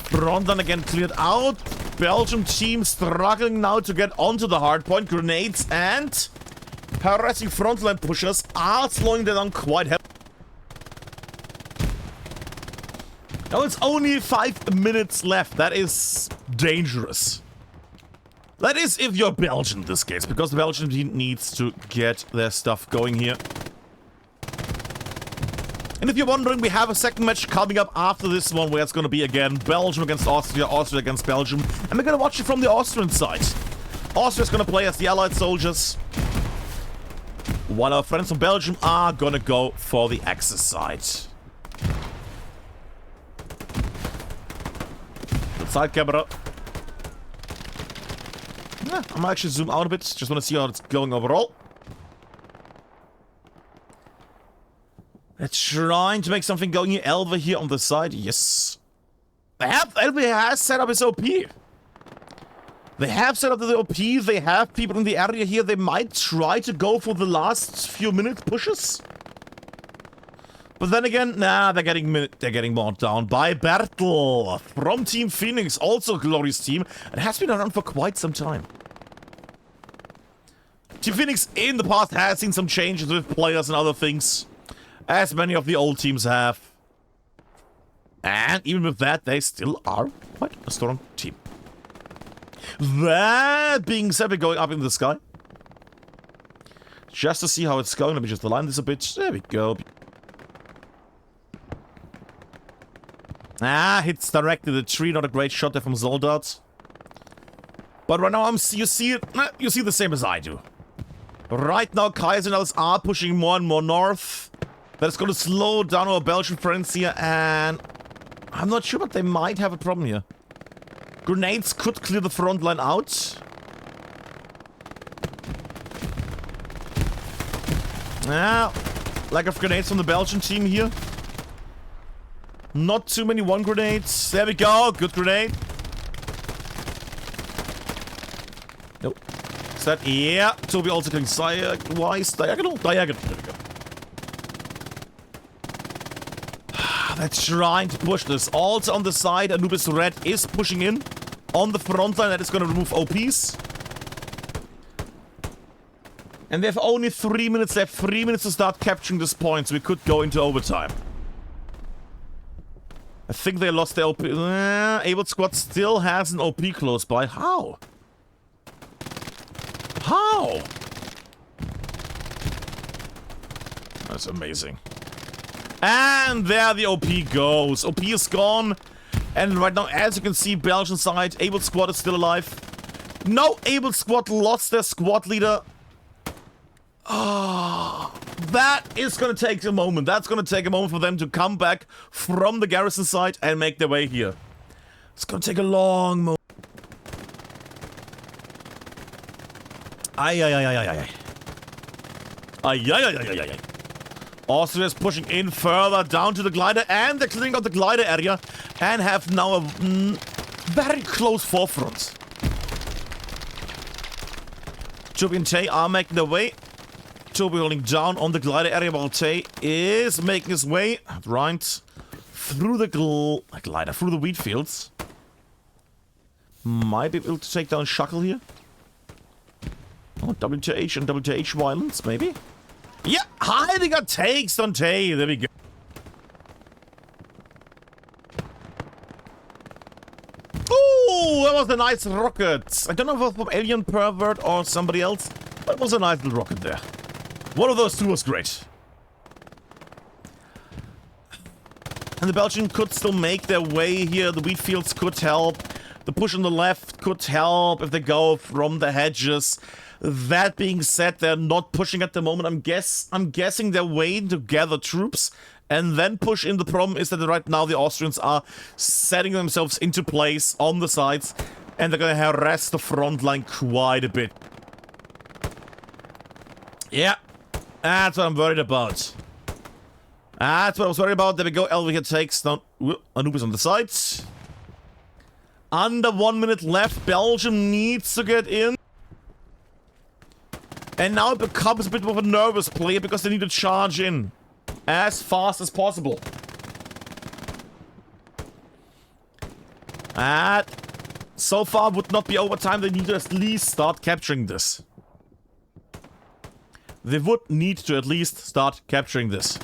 Frontline again cleared out. Belgium team struggling now to get onto the hard point. Grenades and harassing frontline pushers are slowing them down quite heavily. Now it's only 5 minutes left. That is dangerous. That is if you're Belgian in this case, because the Belgian team needs to get their stuff going here. And if you're wondering, we have a second match coming up after this one, where it's going to be again Belgium against Austria, Austria against Belgium. And we're going to watch it from the Austrian side. Austria's going to play as the Allied soldiers, while our friends from Belgium are going to go for the Axis side. The side camera. Yeah, I'm gonna actually zoom out a bit. Just want to see how it's going overall. They're trying to make something going here. Elva here on the side. Yes. Elva has set up his OP. They have set up the OP. They have people in the area here. They might try to go for the last few minute pushes. But then again, nah, they're getting marked down by Bertel from Team Phoenix, also a glorious team. It has been around for quite some time. Team Phoenix in the past has seen some changes with players and other things, as many of the old teams have. And even with that, they still are quite a strong team. That being said, we're going up in the sky. Just to see how it's going. Let me just align this a bit. There we go. Ah, hits directly the tree. Not a great shot there from Soldat. But right now, you see it. You see the same as I do. Right now, Kaiser and others are pushing more and more north. That is going to slow down our Belgian friends here, and I'm not sure, but they might have a problem here. Grenades could clear the front line out. Ah, lack of grenades from the Belgian team here. Not too many one grenades. There we go. Good grenade. Nope. Is that? Yeah. Toby also killing diagonal. There we go. They're trying to push this. Also on the side, Anubis Red is pushing in on the front line. That is going to remove OPs. And they have only 3 minutes left. 3 minutes to start capturing this point, so we could go into overtime. I think they lost their OP. Able Squad still has an OP close by. How? How? That's amazing. And there the OP goes. OP is gone. And right now, as you can see, Belgian side, Able Squad is still alive. No, Able Squad lost their squad leader. Ah, that is going to take a moment. That's going to take a moment for them to come back from the garrison side and make their way here. It's going to take a long moment. Ay. Austria is pushing in further down to the glider, and they're clearing out the glider area and have now a very close forefront. Chubb and Tay are making their way. Toby holding down on the glider area while Tay is making his way, right, through the glider, through the wheat fields. Might be able to take down Shuckle here. Oh, WTH and WTH violence, maybe? Yeah, hiding our takes on Tay. There we go. Ooh, that was a nice rocket. I don't know if it was from Alien Pervert or somebody else, but it was a nice little rocket there. One of those two was great. And the Belgians could still make their way here. The wheat fields could help. The push on the left could help if they go from the hedges. That being said, they're not pushing at the moment. I'm guessing they're waiting to gather troops and then push in. The problem is that right now the Austrians are setting themselves into place on the sides, and they're going to harass the front line quite a bit. Yeah, that's what I'm worried about. That's what I was worried about. There we go. Elvica takes down Anubis on the sides. Under 1 minute left. Belgium needs to get in. And now it becomes a bit of a nervous play because they need to charge in as fast as possible. And so far would not be overtime. They need to at least start capturing this. They would need to at least start capturing this.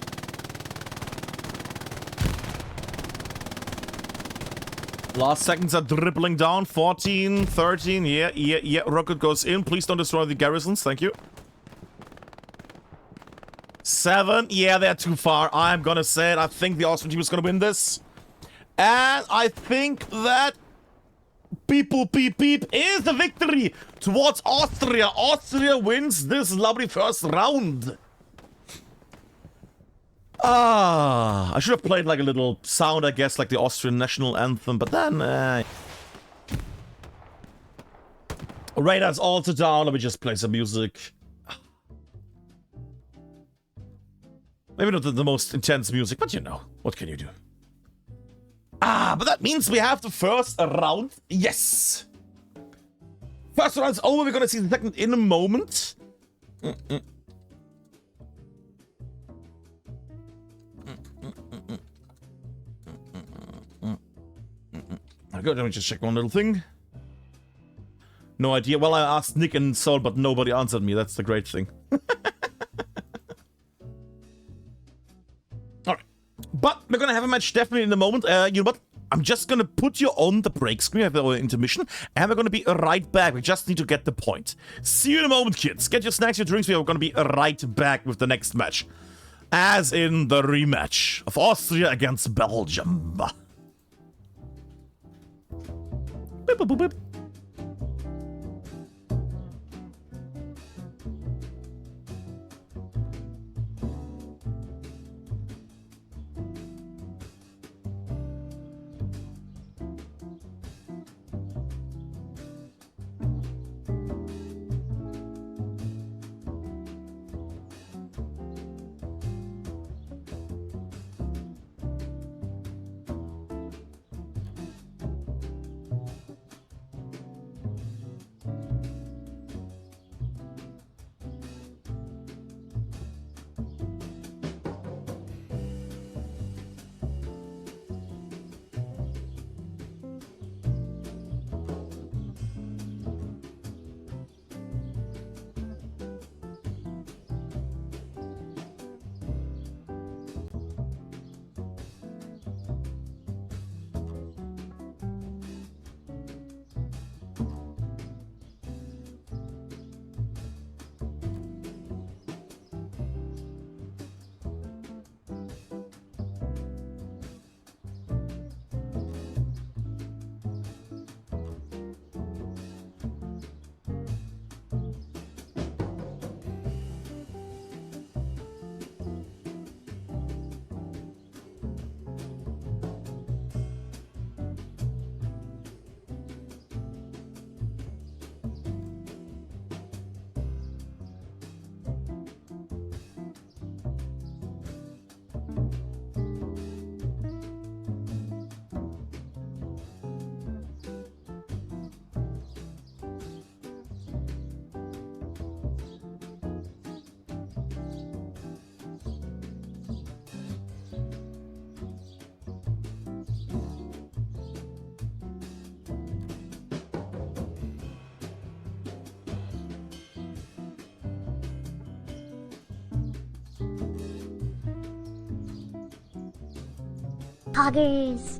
Last seconds are dribbling down. 14, 13. Yeah. Rocket goes in. Please don't destroy the garrisons. Thank you. 7. Yeah, they're too far. I'm gonna say it. I think the Austrian team is gonna win this. And I think that beep is the victory towards Austria. Austria wins this lovely first round. I should have played like a little sound, I guess, like the Austrian national anthem, but then, Radars also down. Let me just play some music. Maybe not the most intense music, but you know, what can you do? But that means we have the first round. Yes! First round's over. We're gonna see the second in a moment. Okay, let me just check one little thing. No idea. Well, I asked Nick and Sol, but nobody answered me. That's the great thing. Alright. But we're gonna have a match definitely in a moment. You know what? I'm just gonna put you on the break screen. I have our intermission. And we're gonna be right back. We just need to get the point. See you in a moment, kids. Get your snacks, your drinks. We are gonna be right back with the next match. As in the rematch of Austria against Belgium. Boop, boop, boop, boop. Poggers.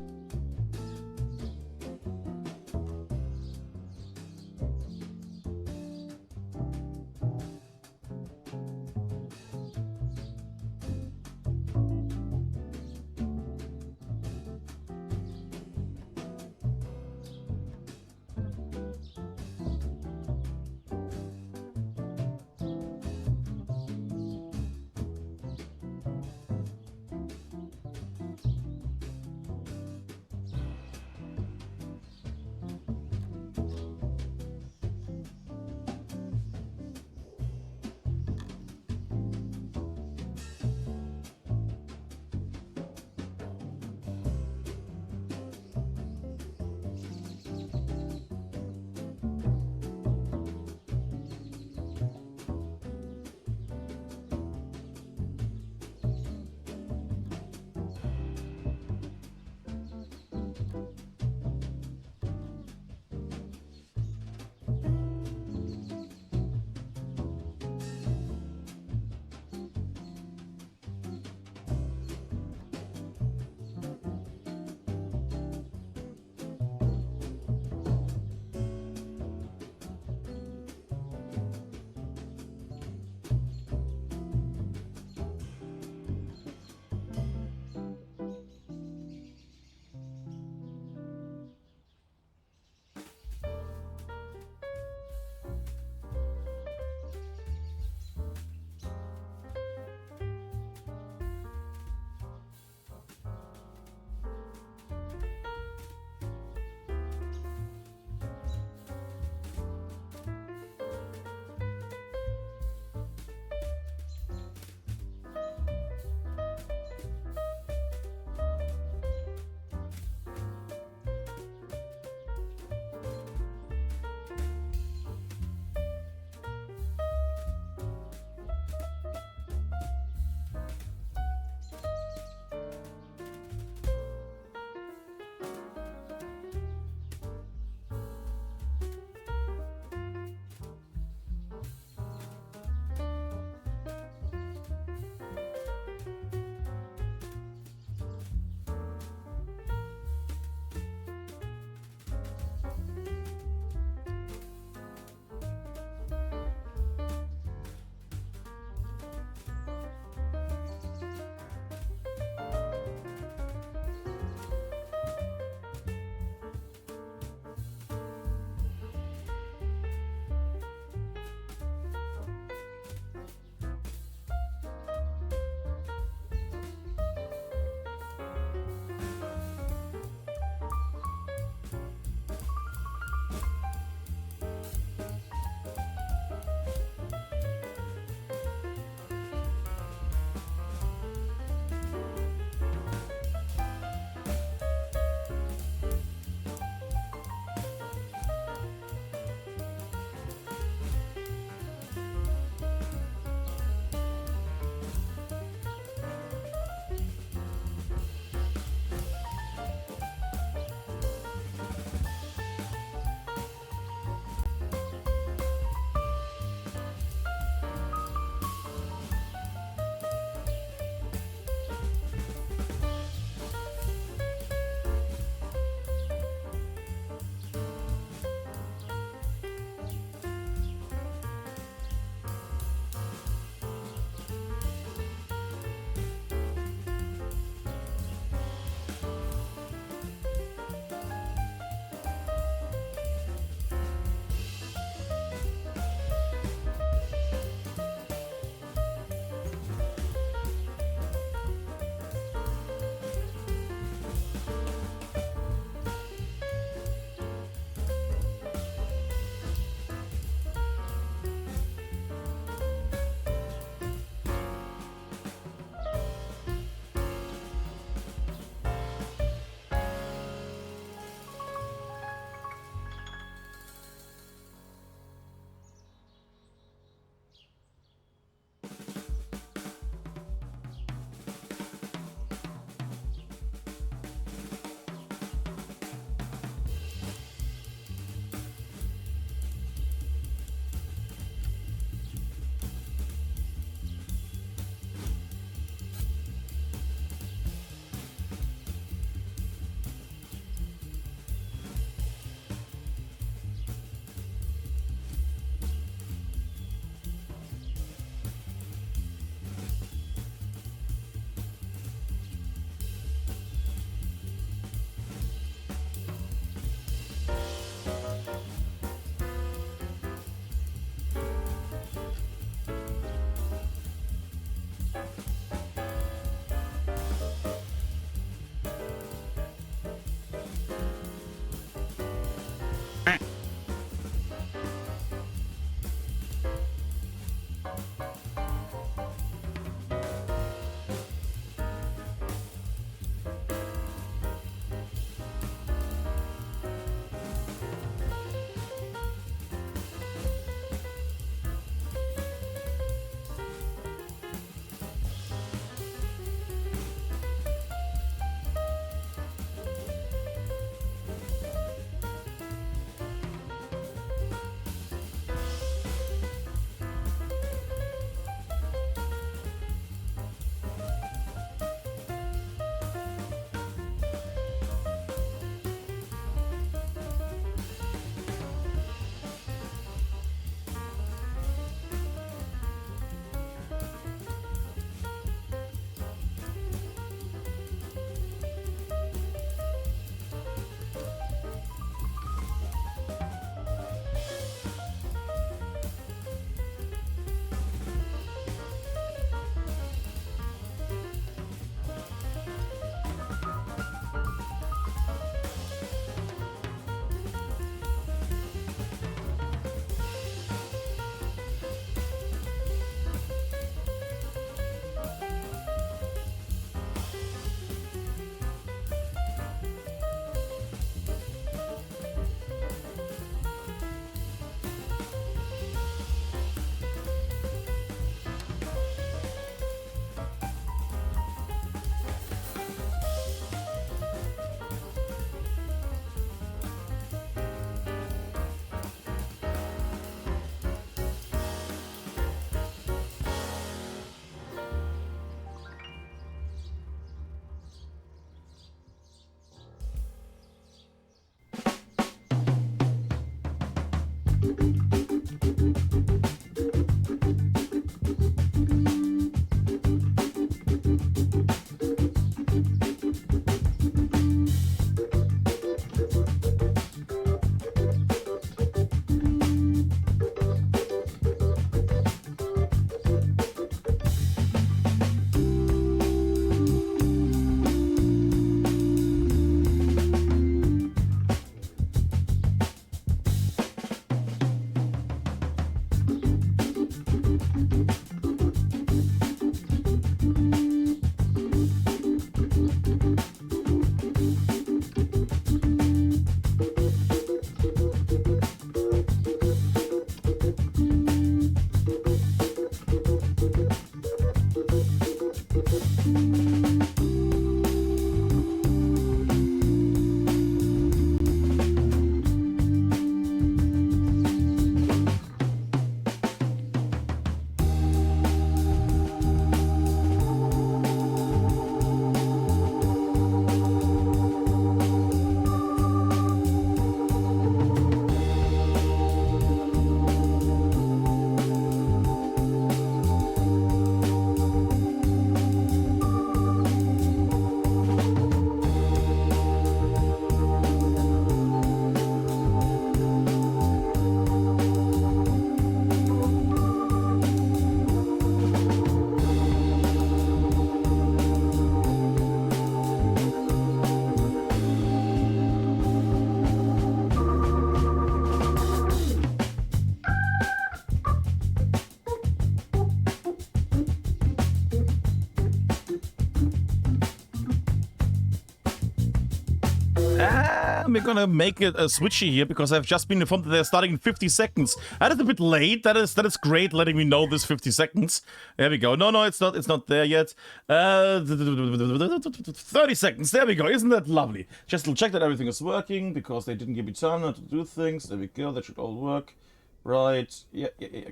We're gonna make it a switchy here because I've just been informed that they're starting in 50 seconds. That is a bit late. That is great letting me know this 50 seconds. There we go. No, it's not there yet. 30 seconds. There we go. Isn't that lovely? Just to check that everything is working because they didn't give me time to do things. There we go. That should all work. Right. Yeah.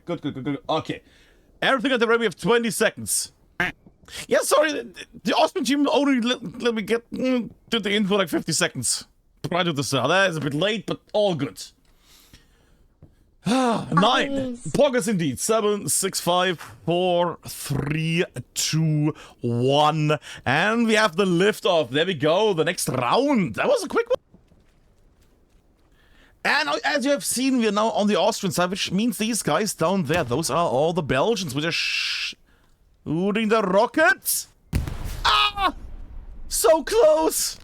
Good. Okay. Everything at the ready. We have 20 seconds. Yeah, sorry. The Austrian team only let me get to the info like 50 seconds. Prior to the start. That is a bit late, but all good. 9. Poggers indeed. 7, 6, 5, 4, 3, 2, 1. And we have the liftoff. There we go. The next round. That was a quick one. And as you have seen, we are now on the Austrian side, which means these guys down there, those are all the Belgians, which are Shooting the rocket. Ah! So close.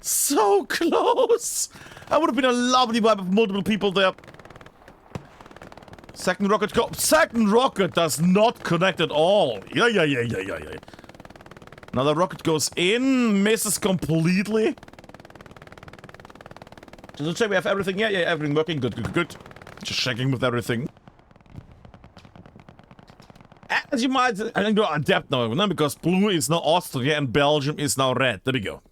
So close. That would have been a lovely wipe of multiple people there. Second rocket go. Second rocket does not connect at all. Yeah. Another rocket goes in, misses completely. Just check we have everything. Yeah, everything working. Good. Just checking with everything. As you might, I think you're adept now, because blue is now Austria and Belgium is now red. There we go.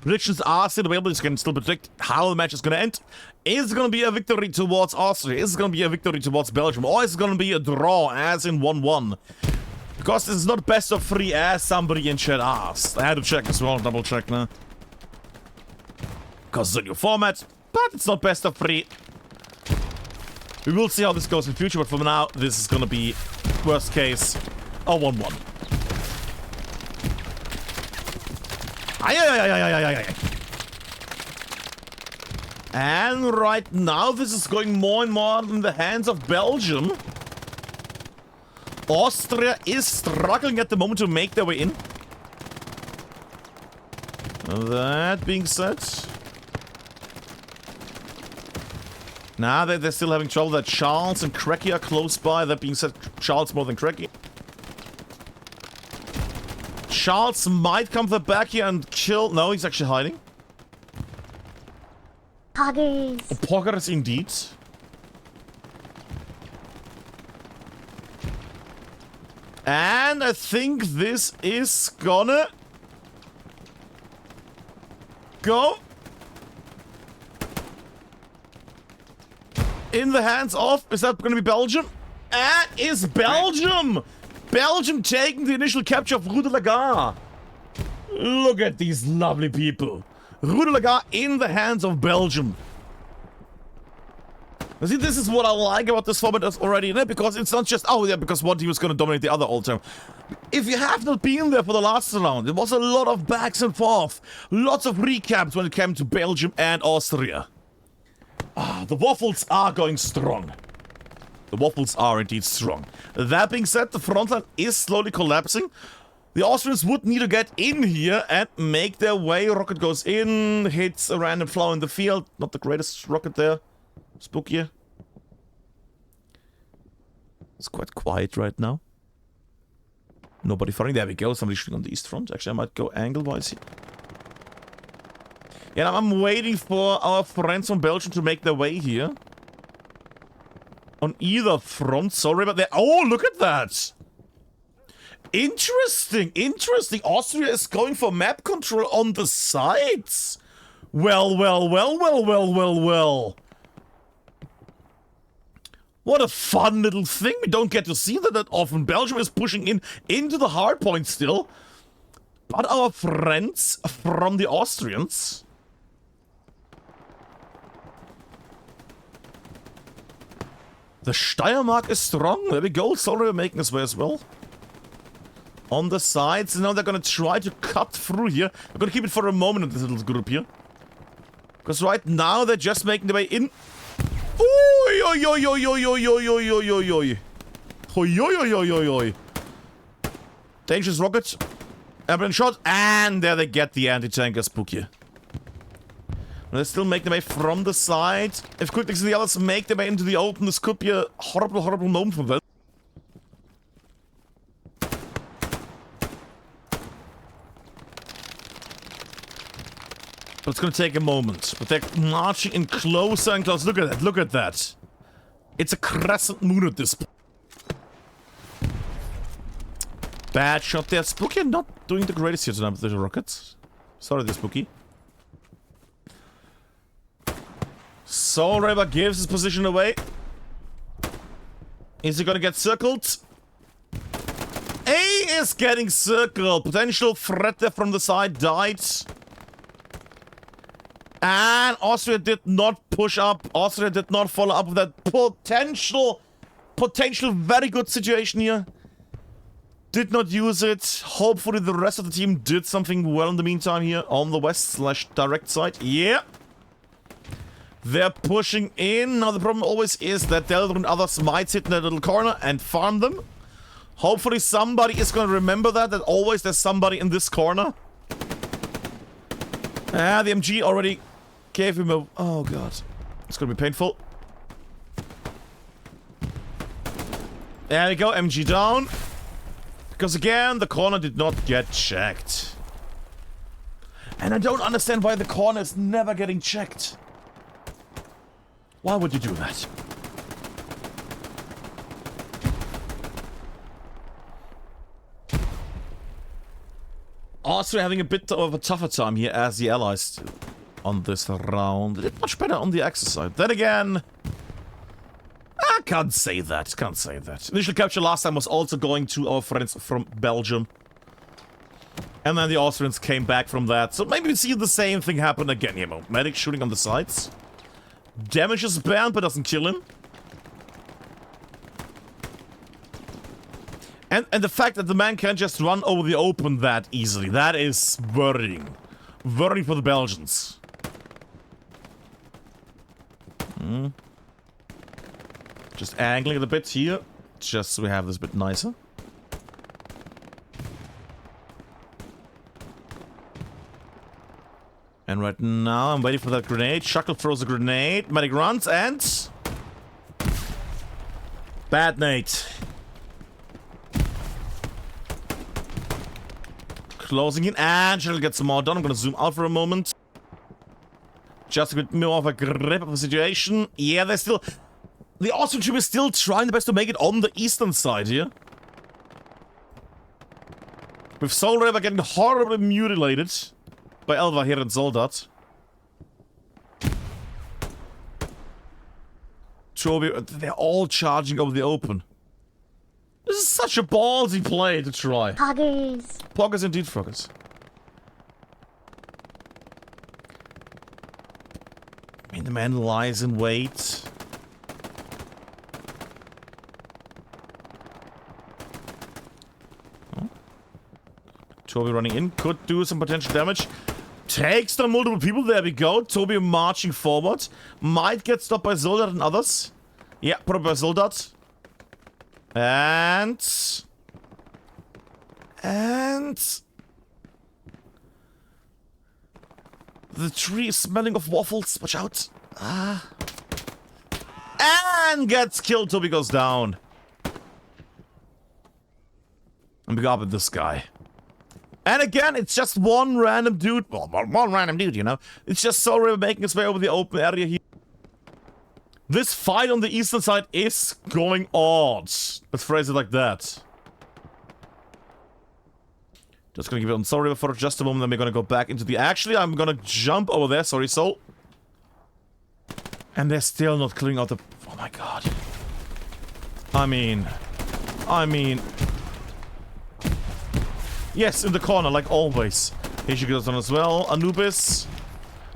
Predictions are still available. You can still predict how the match is going to end. Is it going to be a victory towards Austria? Is it going to be a victory towards Belgium? Or is it going to be a draw, as in 1-1? Because this is not best of 3, as somebody in chat asked. I had to check as well, double check now. Because it's a new format, but it's not best of 3. We will see how this goes in future, but for now, this is going to be, worst case, a 1-1. And right now, this is going more and more in the hands of Belgium. Austria is struggling at the moment to make their way in. That being said, now they're still having trouble that Charles and Cracky are close by. That being said, Charles more than Cracky. Charles might come to the back here and kill. No, he's actually hiding. Poggers. Oh, poggers indeed. And I think this is gonna go in the hands of, is that gonna be Belgium? That is Belgium! Belgium taking the initial capture of Rue de la Gare. Look at these lovely people. Rue de la Gare in the hands of Belgium. You see, this is what I like about this format already, because it's not just, oh yeah, because one team is going to dominate the other all the time. If you have not been there for the last round, it was a lot of backs and forth. Lots of recaps when it came to Belgium and Austria. Ah, the waffles are going strong. The waffles are indeed strong. That being said, the front line is slowly collapsing. The Austrians would need to get in here and make their way. Rocket goes in, hits a random flower in the field. Not the greatest rocket there. Spookier. It's quite quiet right now. Nobody firing. There we go. Somebody shooting on the east front. Actually, I might go angle-wise here. Yeah, I'm waiting for our friends from Belgium to make their way here. On either front. Sorry about that. Oh, look at that. Interesting. Austria is going for map control on the sides. Well. What a fun little thing. We don't get to see that often. Belgium is pushing into the hard point still. But our friends from the Austrians... The Steiermark is strong. There we go. Sorry, we're making his way as well. On the sides. Now they're going to try to cut through here. I'm going to keep it for a moment in this little group here. Because right now they're just making their way in. Dangerous rocket. Ambulance shot. And there they get the anti-tanker spook here. They still make their way from the side. If quickly the others make their way into the open, this could be a horrible moment for them. But it's gonna take a moment. But they're marching in closer and closer. Look at that. It's a crescent moon at this point. Bad shot there. Spooky not doing the greatest here tonight with the rockets. Sorry, the Spooky. Soul Raver gives his position away. Is he gonna get circled? A is getting circled. Potential threat there from the side died. And Austria did not push up. Austria did not follow up with that potential very good situation here. Did not use it. Hopefully the rest of the team did something well in the meantime here on the west/direct side. Yeah. They're pushing in. Now the problem always is that Delver and others might sit in a little corner and farm them. Hopefully somebody is going to remember that always there's somebody in this corner. Ah, the MG already gave him a... Oh, God. It's going to be painful. There we go, MG down. Because again, the corner did not get checked. And I don't understand why the corner is never getting checked. Why would you do that? Austria having a bit of a tougher time here as the allies on this round. They did much better on the Axis side. Then again, I can't say that. Can't say that. Initial capture last time was also going to our friends from Belgium. And then the Austrians came back from that. So maybe we see the same thing happen again. You know, medic shooting on the sides. Damages Bernd, but doesn't kill him. And the fact that the man can't just run over the open that easily, that is worrying. Worrying for the Belgians. Just angling it a bit here, just so we have this a bit nicer. And right now, I'm waiting for that grenade. Shuckle throws a grenade. Medic runs and... Bad nade. Closing in. And she'll get some more done. I'm gonna zoom out for a moment. Just a bit more of a grip of the situation. Yeah, they're still... The Austrian troop is still trying the best to make it on the eastern side here. With Soul River getting horribly mutilated. By Elva here and Soldat. Toby, they're all charging over the open. This is such a ballsy play to try. Poggers. Poggers indeed, Froggers. I mean, the man lies in wait. Oh. Toby running in could do some potential damage. Takes down multiple people. There we go. Toby marching forward. Might get stopped by Soldat and others. Yeah, probably by Soldat. And the tree is smelling of waffles. Watch out. Ah. And gets killed. Toby goes down. And we got with this guy. And again, it's just one random dude. Well, one random dude, you know. It's just Soul River making its way over the open area here. This fight on the eastern side is going on. Let's phrase it like that. Just gonna give it on Soul River for just a moment, then we're gonna go back into the... Actually, I'm gonna jump over there. Sorry, Soul. And they're still not clearing out the... Oh my god. I mean... Yes, in the corner, like always. Here she goes on as well. Anubis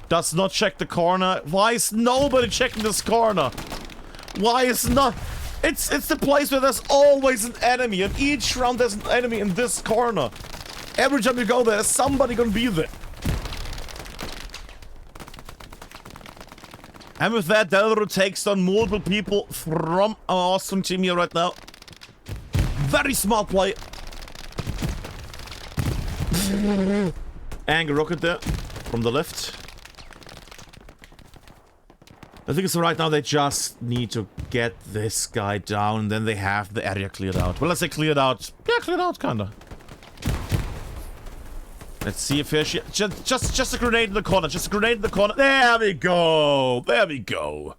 does not check the corner. Why is nobody checking this corner? Why is not... It's the place where there's always an enemy. And each round there's an enemy in this corner. Every time you go there, there's somebody gonna be there. And with that, Delro takes down multiple people from our Austrian team here right now. Very smart play. Anger rocket there from the left. I think it's right now they just need to get this guy down and then they have the area cleared out. Well, let's say cleared out. Yeah, cleared out, kinda. Let's see if she... Just a grenade in the corner. Just a grenade in the corner. There we go. There we go.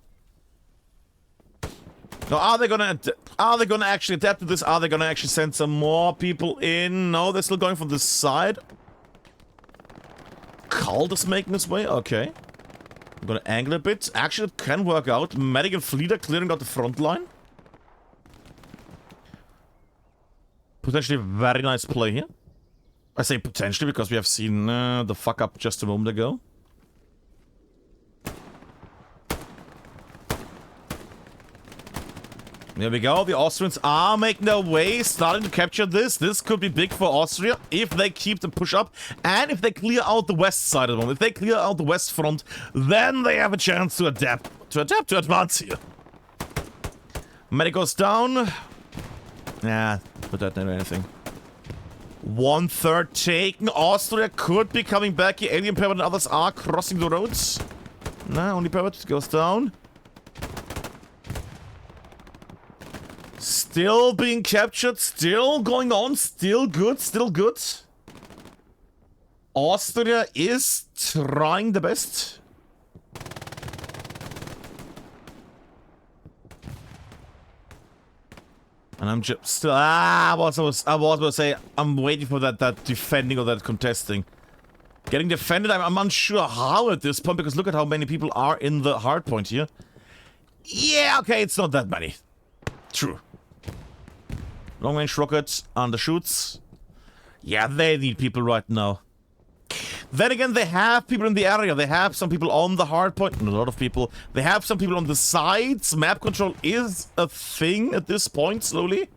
Now, are they gonna actually adapt to this? Are they gonna actually send some more people in? No, they're still going from this side. Cult is making his way. Okay. I'm gonna angle a bit. Actually, it can work out. Medic and Fleet clearing out the front line. Potentially a very nice play here. I say potentially because we have seen the fuck up just a moment ago. There we go. The Austrians are making their way, starting to capture this. This could be big for Austria if they keep the push up and if they clear out the west side of the moment. If they clear out the west front, then they have a chance to to advance here. Medic goes down. Nah, but that didn't do anything. 1/3 taken. Austria could be coming back here. Alien Pervert and others are crossing the roads. Nah, only Pervert goes down. Still being captured, still going on, still good, still good. Austria is trying the best. And I'm just still, I was about to say, I'm waiting for that defending or that contesting. Getting defended, I'm unsure how at this point, because look at how many people are in the hard point here. Yeah, okay, it's not that many. True. Long range rockets, undershoots. Yeah, they need people right now. Then again, they have people in the area. They have some people on the hard point. A lot of people. They have some people on the sides. Map control is a thing at this point, slowly.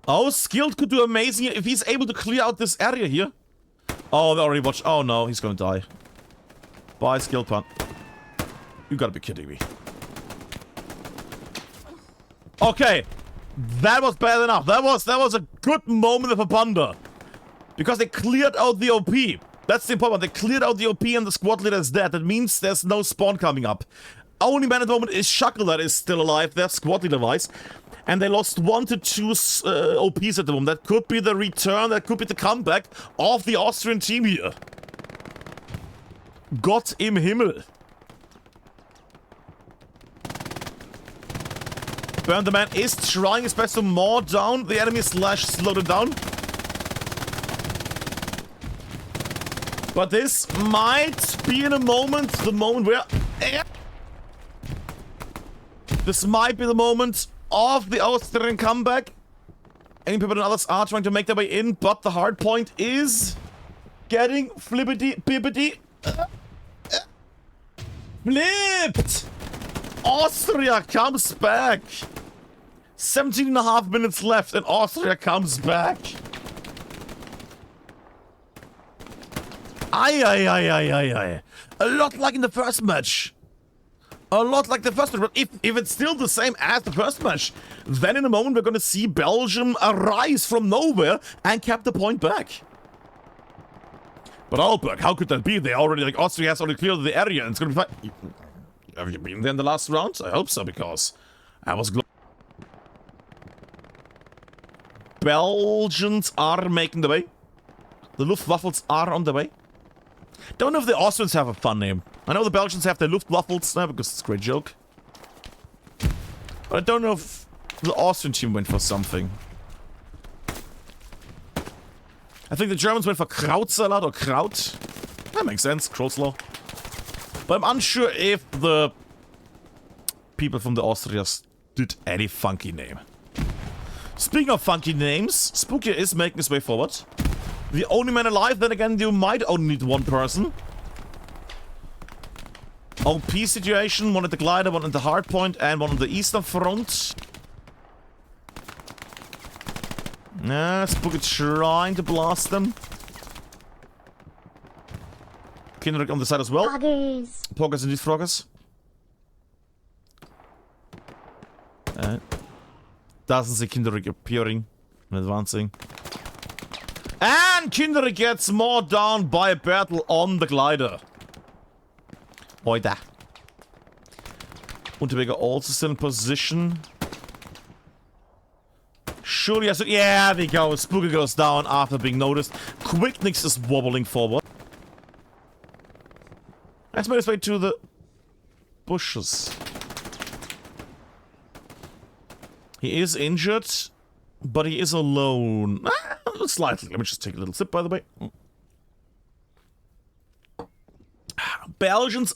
Oh, Skilled could do amazing if he's able to clear out this area here. Oh, they already watched. Oh no, he's gonna die. Bye, Skilled Pun. You gotta be kidding me. Okay. That was bad enough. That was a good moment of a blunder. Because they cleared out the OP. That's the important. They cleared out the OP and the squad leader is dead. That means there's no spawn coming up. Only man at the moment is Shuckle that is still alive. Their squad leader wise. And they lost 1 to 2 OPs at the moment. That could be the return. That could be the comeback of the Austrian team here. Gott im Himmel. Burn the Man is trying his best to maw down the enemy / slow them down. But this might be in a moment, the moment where... This might be the moment of the Austrian comeback. Any people and others are trying to make their way in, but the hard point is getting flippity-pippity. Flipped! Austria comes back. 17.5 minutes left and Austria comes back. Aye. A lot like in the first match. A lot like the first match. But if it's still the same as the first match, then in a moment we're gonna see Belgium arise from nowhere and cap the point back. But Alberg, how could that be? They already, like, Austria has already cleared the area and it's gonna be fine. Have you been there in the last round? I hope so, because I was Belgians are making the way. The Luftwaffels are on the way. Don't know if the Austrians have a fun name. I know the Belgians have their Luftwaffels now because it's a great joke. But I don't know if the Austrian team went for something. I think the Germans went for Krautsalat or Kraut. That makes sense, Krautslaw. But I'm unsure if the people from the Austrians did any funky name. Speaking of funky names, Spooky is making his way forward. The only man alive, then again, you might only need one person. OP situation, one at the glider, one at the hardpoint, and one on the eastern front. Spooky trying to blast them. Kindred on the side as well. Poggers and these froggers. Doesn't see Kindred appearing and advancing. And Kindred gets more down by a battle on the glider. Oida. Unterweger also still in position. Surely has to... Yeah, there you go. Spooky goes down after being noticed. Quicknix is wobbling forward. Let's make his way to the bushes. He is injured, but he is alone. Slightly. Let me just take a little sip, by the way. Belgians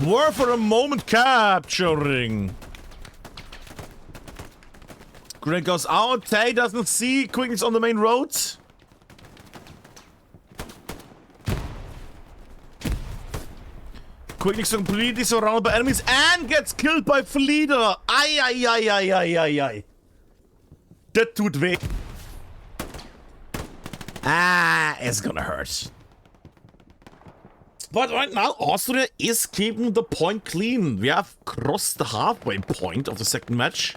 were for a moment capturing. Greg goes out. Tay doesn't see Quickness on the main road. Quickly completely surrounded by enemies and gets killed by Fleeder. Ai, ai, ai, ai, ai, ai, ai. Das tut weh. Ah, it's gonna hurt. But right now, Austria is keeping the point clean. We have crossed the halfway point of the second match.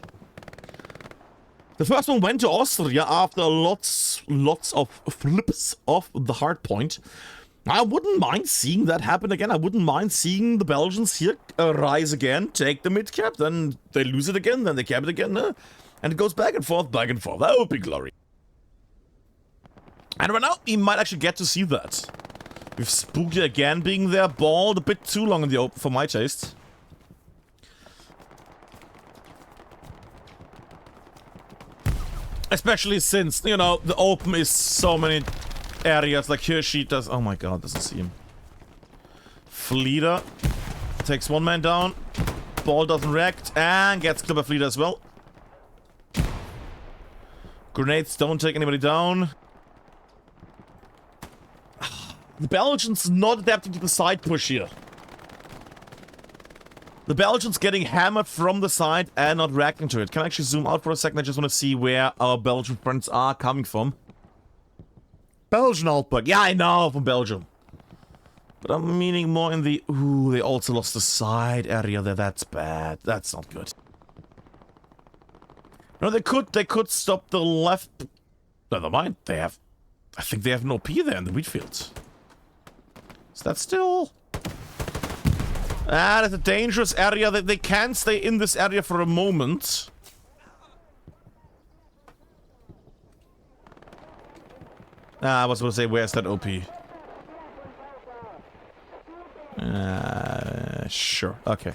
The first one went to Austria after lots of flips of the hard point. I wouldn't mind seeing that happen again. I wouldn't mind seeing the Belgians here rise again, take the mid-cap, then they lose it again, then they cap it again, and it goes back and forth, back and forth. That would be glory. And right now, we might actually get to see that. With Spooky again being there, balled a bit too long in the open for my taste. Especially since, you know, the open is so many areas, like here she does. Oh my god, doesn't see him. Fleeder takes one man down. Ball doesn't react and gets killed by Fleeder as well. Grenades don't take anybody down. The Belgians not adapting to the side push here. The Belgians getting hammered from the side and not reacting to it. Can I actually zoom out for a second? I just want to see where our Belgian friends are coming from. Belgian outback. Yeah, I know, from Belgium. But I'm meaning more in the... Ooh, they also lost the side area there. That's bad. That's not good. No, they could stop the left... Never mind. They have... I think they have an OP there in the wheat fields. Is that still... Ah, that's a dangerous area. They can stay in this area for a moment. Ah, I was going to say, where's that OP? Sure. Okay.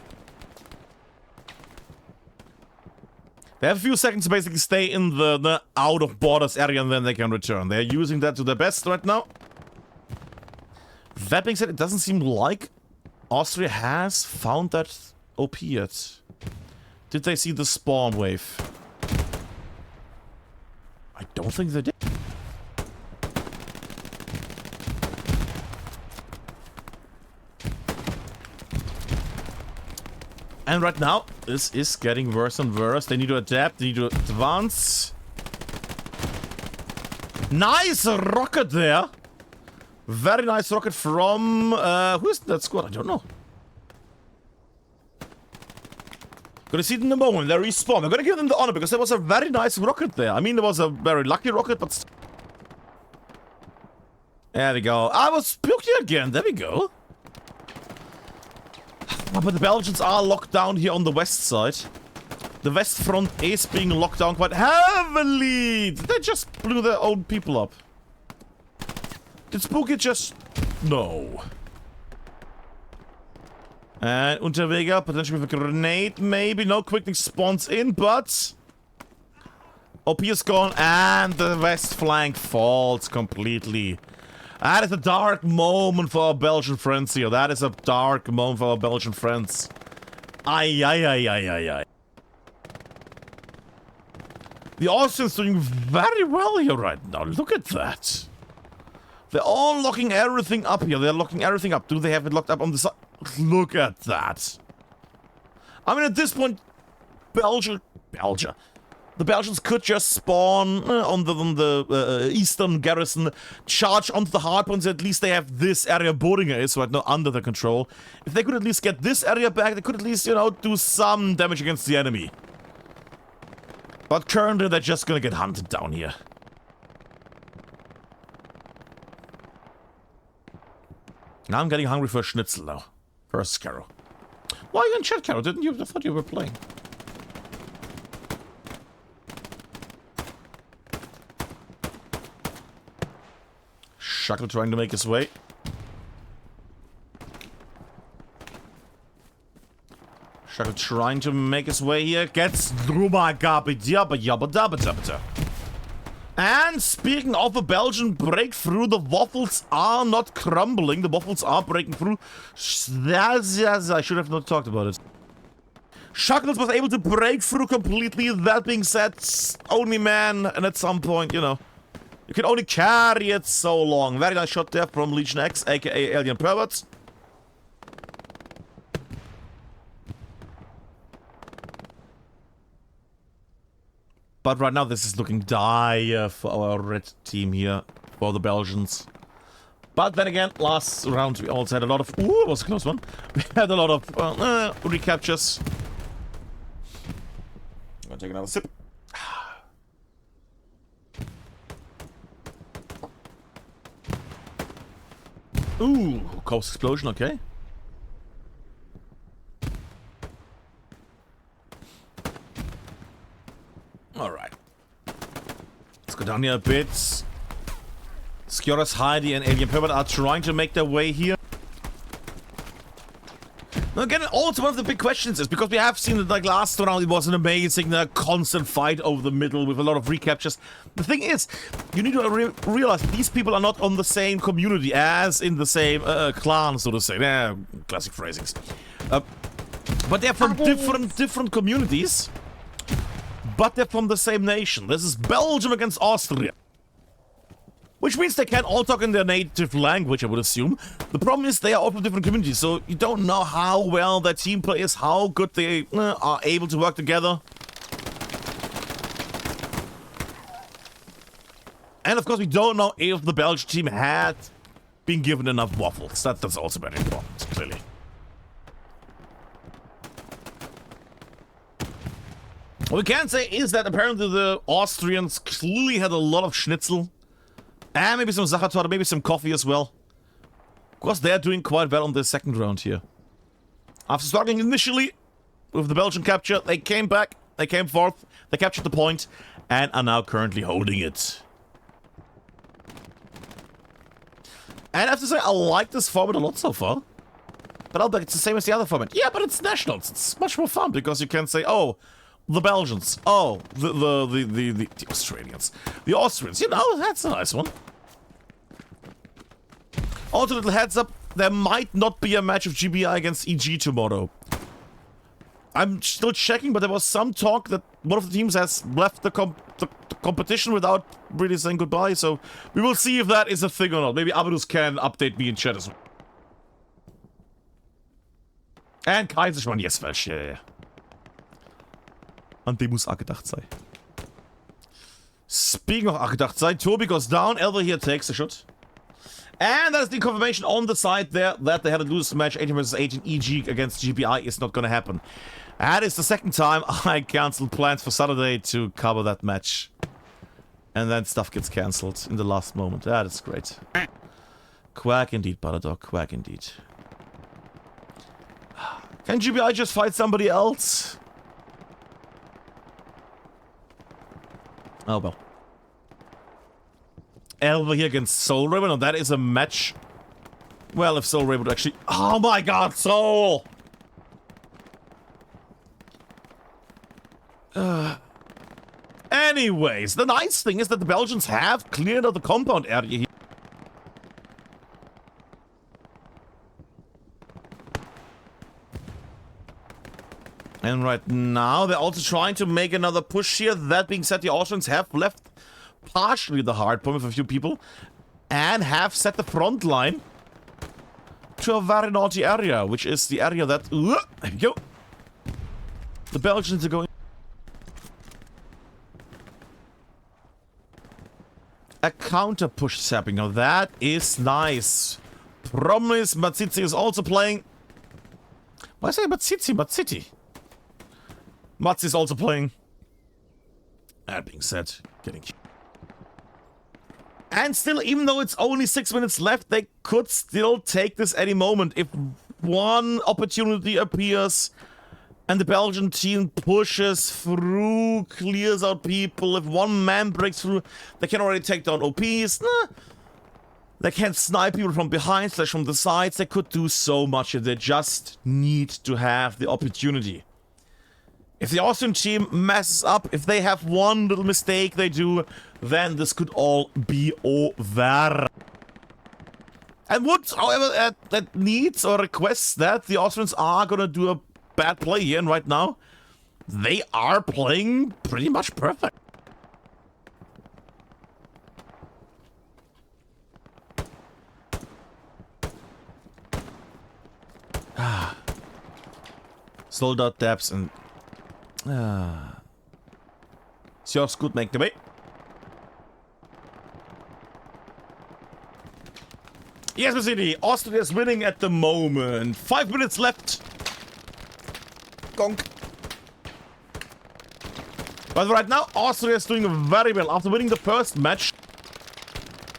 They have a few seconds to basically stay in the out of borders area and then they can return. They're using that to their best right now. That being said, it doesn't seem like Austria has found that OP yet. Did they see the spawn wave? I don't think they did. And right now, this is getting worse and worse. They need to adapt, they need to advance. Nice rocket there! Very nice rocket from... who is that squad? I don't know. Gonna see it in a moment. They respawn. I'm gonna give them the honor because there was a very nice rocket there. I mean, it was a very lucky rocket, but... There we go. I was spooky again. There we go. But the Belgians are locked down here on the west side. The west front is being locked down quite heavily. They just blew their own people up. Did Spooky just... No. And Unterweger, potentially with a grenade, maybe. No, quickly spawns in, but... OP is gone, and the west flank falls completely. That is a dark moment for our Belgian friends here. That is a dark moment for our Belgian friends. Ay, ay, ay, ay, ay, ay. The Austrians doing very well here right now. Look at that. They're all locking everything up here. They're locking everything up. Do they have it locked up on the side? Look at that. I mean, at this point, Belgium. The Belgians could just spawn on the eastern garrison, charge onto the hardpoints. At least they have this area Bodinger is right now under their control. If they could at least get this area back, they could at least, you know, do some damage against the enemy. But currently, they're just gonna get hunted down here. Now I'm getting hungry for a schnitzel now. First, Caro. Why are you in chat, Caro? Didn't you? I thought you were playing. Shackle trying to make his way. Shackle trying to make his way here. Gets druma gabi yabba yabba dabba dabba. And speaking of a Belgian breakthrough, the waffles are not crumbling. The waffles are breaking through. Yes, I should have not talked about it. Shackles was able to break through completely. That being said, only man, and at some point, you know, you can only carry it so long. Very nice shot there from Legion X, aka Alien Perverts. But right now, this is looking dire for our red team here, for the Belgians. But then again, last round we also had a lot of... Ooh, it was a close one. We had a lot of recaptures. I'm gonna take another sip. Ooh, coast explosion, okay. Alright. Let's go down here a bit. Skjoras, Heidi, and Alien Pervert are trying to make their way here. Now again, also one of the big questions is, because we have seen that like last round it was an amazing constant fight over the middle with a lot of recaptures. The thing is, you need to realize these people are not on the same community as in the same clan, so to say. Classic phrasings. But they're from different communities. But they're from the same nation. This is Belgium against Austria. Which means they can all talk in their native language, I would assume. The problem is they are all from different communities, so you don't know how well their team play is, how good they are able to work together. And of course, we don't know if the Belgian team had been given enough waffles. That's also very important, clearly. What we can say is that apparently the Austrians clearly had a lot of schnitzel. And maybe some Sachertorte, maybe some coffee as well. Of course, they're doing quite well on the second round here. After struggling initially with the Belgian capture, they came back, they came forth, they captured the point, and are now currently holding it. And I have to say, I like this format a lot so far. But I'll bet it's the same as the other format. Yeah, but it's nationals. It's much more fun because you can say, oh, the Belgians. Oh, the Australians. The Austrians. You know, that's a nice one. Also, little heads up, there might not be a match of GBI against EG tomorrow. I'm still checking, but there was some talk that one of the teams has left the competition without really saying goodbye, so we will see if that is a thing or not. Maybe Abadus can update me in chat as well. And Kaiserschmarrn, yes, falsch, yeah. An dem muss gedacht sein. Speaking of gedacht sein, Tobi goes down, Elva here takes a shot. And that's the confirmation on the side there that they had a lose match, 18 vs 18 EG against GBI is not gonna happen. That is the second time I cancelled plans for Saturday to cover that match. And then stuff gets cancelled in the last moment. That is great. Quack indeed, Butterdog, quack indeed. Can GBI just fight somebody else? Oh well. Elva here against Soul Ray. Now that is a match. Well, if Soul Ray would actually... Oh my god, Soul! Anyways, the nice thing is that the Belgians have cleared out the compound area here. And right now, they're also trying to make another push here. That being said, the Austrians have left partially the hard point with a few people and have set the front line to a very naughty area, which is the area that... there we go. The Belgians are going... A counter push is happening. Now that is nice. Problem is, Matsitsi is also playing... Why say Matsitsi? Matsiti. Mats is also playing. That being said, getting... And still, even though it's only 6 minutes left, they could still take this any moment. If one opportunity appears and the Belgian team pushes through, clears out people, if one man breaks through, they can already take down OPs. They can snipe people from behind, slash from the sides. They could do so much. They just need to have the opportunity. If the Austrian team messes up, if they have one little mistake they do, then this could all be over. And would, however, that needs or requests that the Austrians are gonna do a bad play here, and right now, they are playing pretty much perfect. Sold out depths and... Just good, make the way. Yes, City. Austria is winning at the moment. 5 minutes left. Gonk. But right now, Austria is doing very well after winning the first match.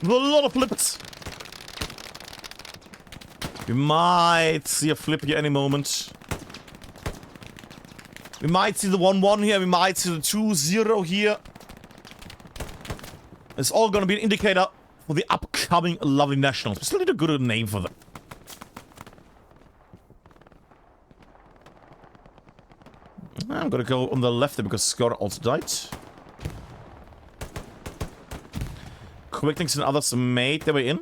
With a lot of flips. We might see a flip here any moment. We might see the 1-1 here. We might see the 2-0 here. It's all gonna be an indicator for the upcoming lovely nationals. We still need a good name for them. I'm gonna go on the left there because Scott also died. Quick things and others made their way in.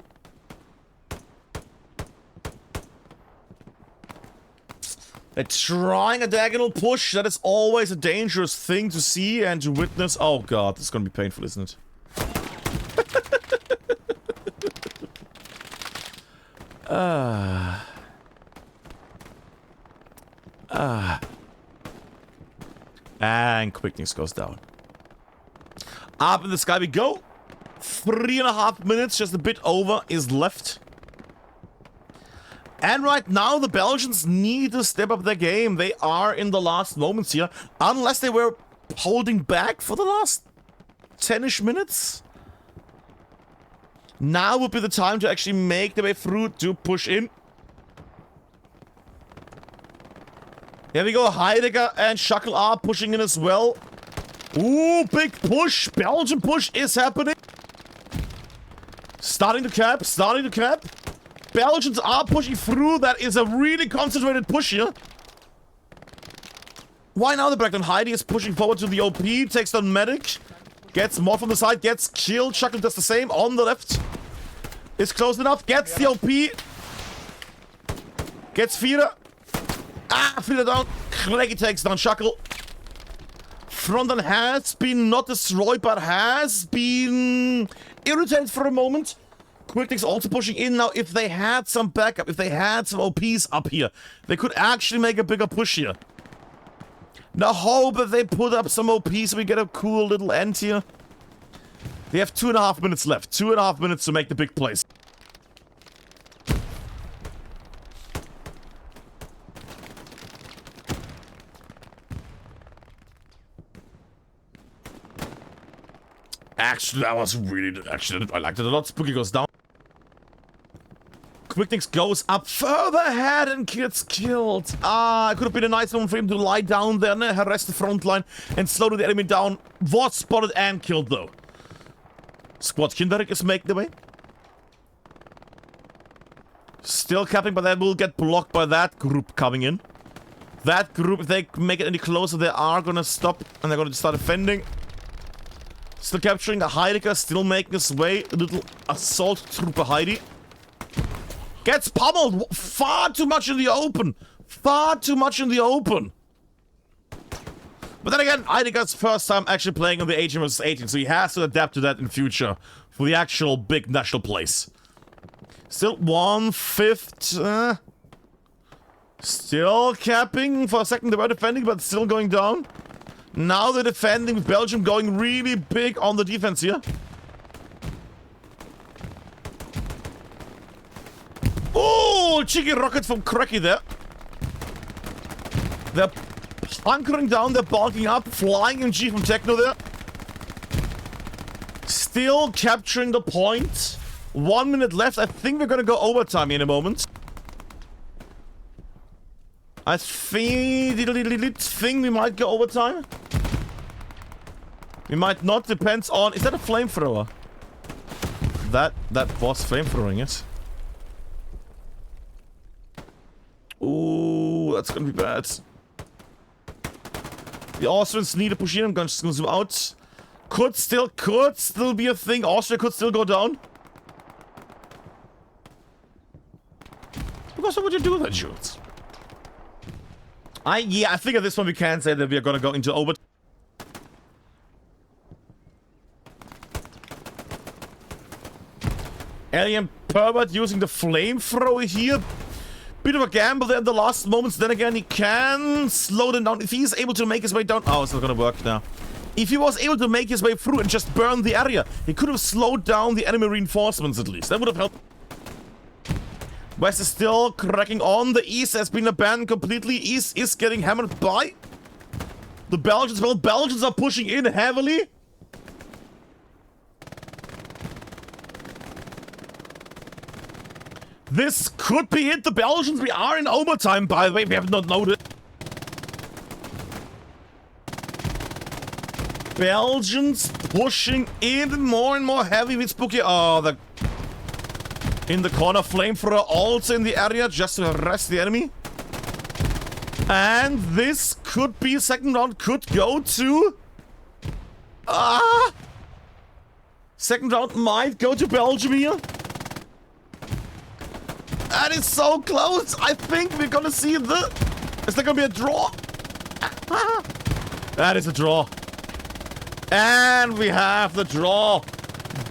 They're trying a diagonal push. That is always a dangerous thing to see and to witness. Oh god, this is gonna be painful, isn't it? And quickness goes down. Up in the sky we go. 3.5 minutes, just a bit over, is left. And right now, the Belgians need to step up their game. They are in the last moments here. Unless they were holding back for the last 10-ish minutes. Now would be the time to actually make their way through to push in. Here we go. Heidegger and Shuckle are pushing in as well. Ooh, big push. Belgian push is happening. Starting to cap. Starting to cap. Belgians are pushing through. That is a really concentrated push here. Why now the Breckton? Heidi is pushing forward to the OP. Takes down Medic. Gets more from the side. Gets killed. Shuckle does the same on the left. Is close enough. Gets the OP. Gets Feeder. Feeder down. Craigie takes down Shuckle. Fronten has been not destroyed, but has been irritated for a moment. Quicknick's also pushing in now. If they had some backup, if they had some OPs up here, they could actually make a bigger push here. Now hope that they put up some OPs so we get a cool little end here. They have 2.5 minutes left. 2.5 minutes to make the big plays. Actually, that was really... Actually, I liked it a lot. Spooky goes down. Quicknix goes up further ahead and gets killed. It could have been a nice one for him to lie down there, harass the front line, and slow the enemy down. Was spotted and killed, though. Squad Kinderek is making the way. Still capping, but that will get blocked by that group coming in. That group, if they make it any closer, they are gonna stop, and they're gonna start defending. Still capturing a Heidegger, still making his way. A little assault trooper Heidi. Gets pummeled. Far too much in the open. Far too much in the open. But then again, Heidegger's first time actually playing on the 18 vs 18, so he has to adapt to that in future for the actual big national plays. Still 1/5. Still capping for a second. They were defending, but still going down. Now they're defending with Belgium going really big on the defense here. Oh, cheeky rocket from Cracky there. They're hunkering down, they're bulking up, flying MG from Techno there. Still capturing the point. 1 minute left. I think we're gonna go overtime in a moment. I think we might go overtime. We might not, depends on... Is that a flamethrower? That was flamethrowing it. Ooh, that's gonna be bad. The Austrians need to push in. I'm gonna zoom out. Could still be a thing. Austria could still go down. Because what would you do then, Jules? Yeah, I think at this point we can say that we are gonna go into overtime. Alien Pervert using the flamethrower here. Bit of a gamble there in the last moments. Then again, he can slow them down. If he's able to make his way down... Oh, it's not gonna work now. If he was able to make his way through and just burn the area, he could have slowed down the enemy reinforcements at least. That would have helped. West is still cracking on. The East has been abandoned completely. East is getting hammered by the Belgians. Well, Belgians are pushing in heavily. This could be it. The Belgians, we are in overtime, by the way. We have not noted. Belgians pushing in more and more heavy with Spooky. Oh, the... In the corner, flamethrower also in the area just to harass the enemy. And this could be second round, could go to... Second round might go to Belgium here. That is so close. I think we're gonna see the... Is there gonna be a draw? That is a draw. And we have the draw.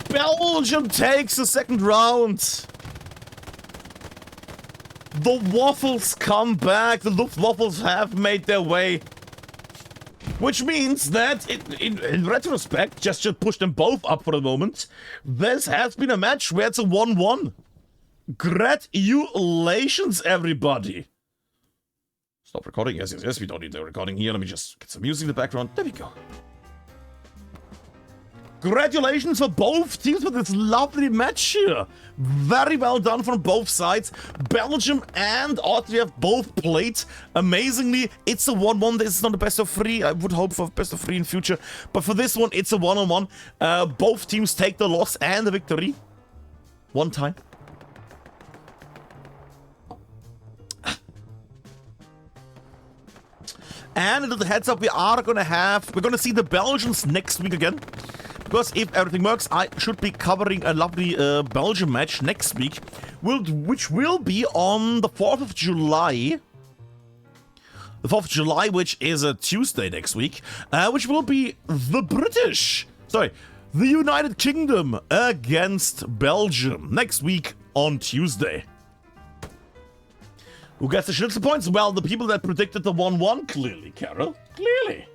Belgium takes the second round. The Waffles come back. The Luftwaffles have made their way. Which means that, in retrospect, just to push them both up for the moment, this has been a match where it's a 1-1. Gratulations, everybody. Stop recording. Yes, yes, yes. We don't need the recording here. Let me just get some music in the background. There we go. Congratulations for both teams for this lovely match here. Very well done from both sides. Belgium and Austria have both played amazingly. It's a 1-1. This is not a best of 3. I would hope for best of 3 in future. But for this one, it's a 1-on-1. Both teams take the loss and the victory. One time. And a little heads up, we're gonna see the Belgians next week again. Because if everything works, I should be covering a lovely Belgium match next week, which will be on the 4th of July. The 4th of July, which is a Tuesday next week, which will be the United Kingdom against Belgium next week on Tuesday. Who gets the schnitzel points? Well, the people that predicted the 1-1, clearly, Carol. Clearly.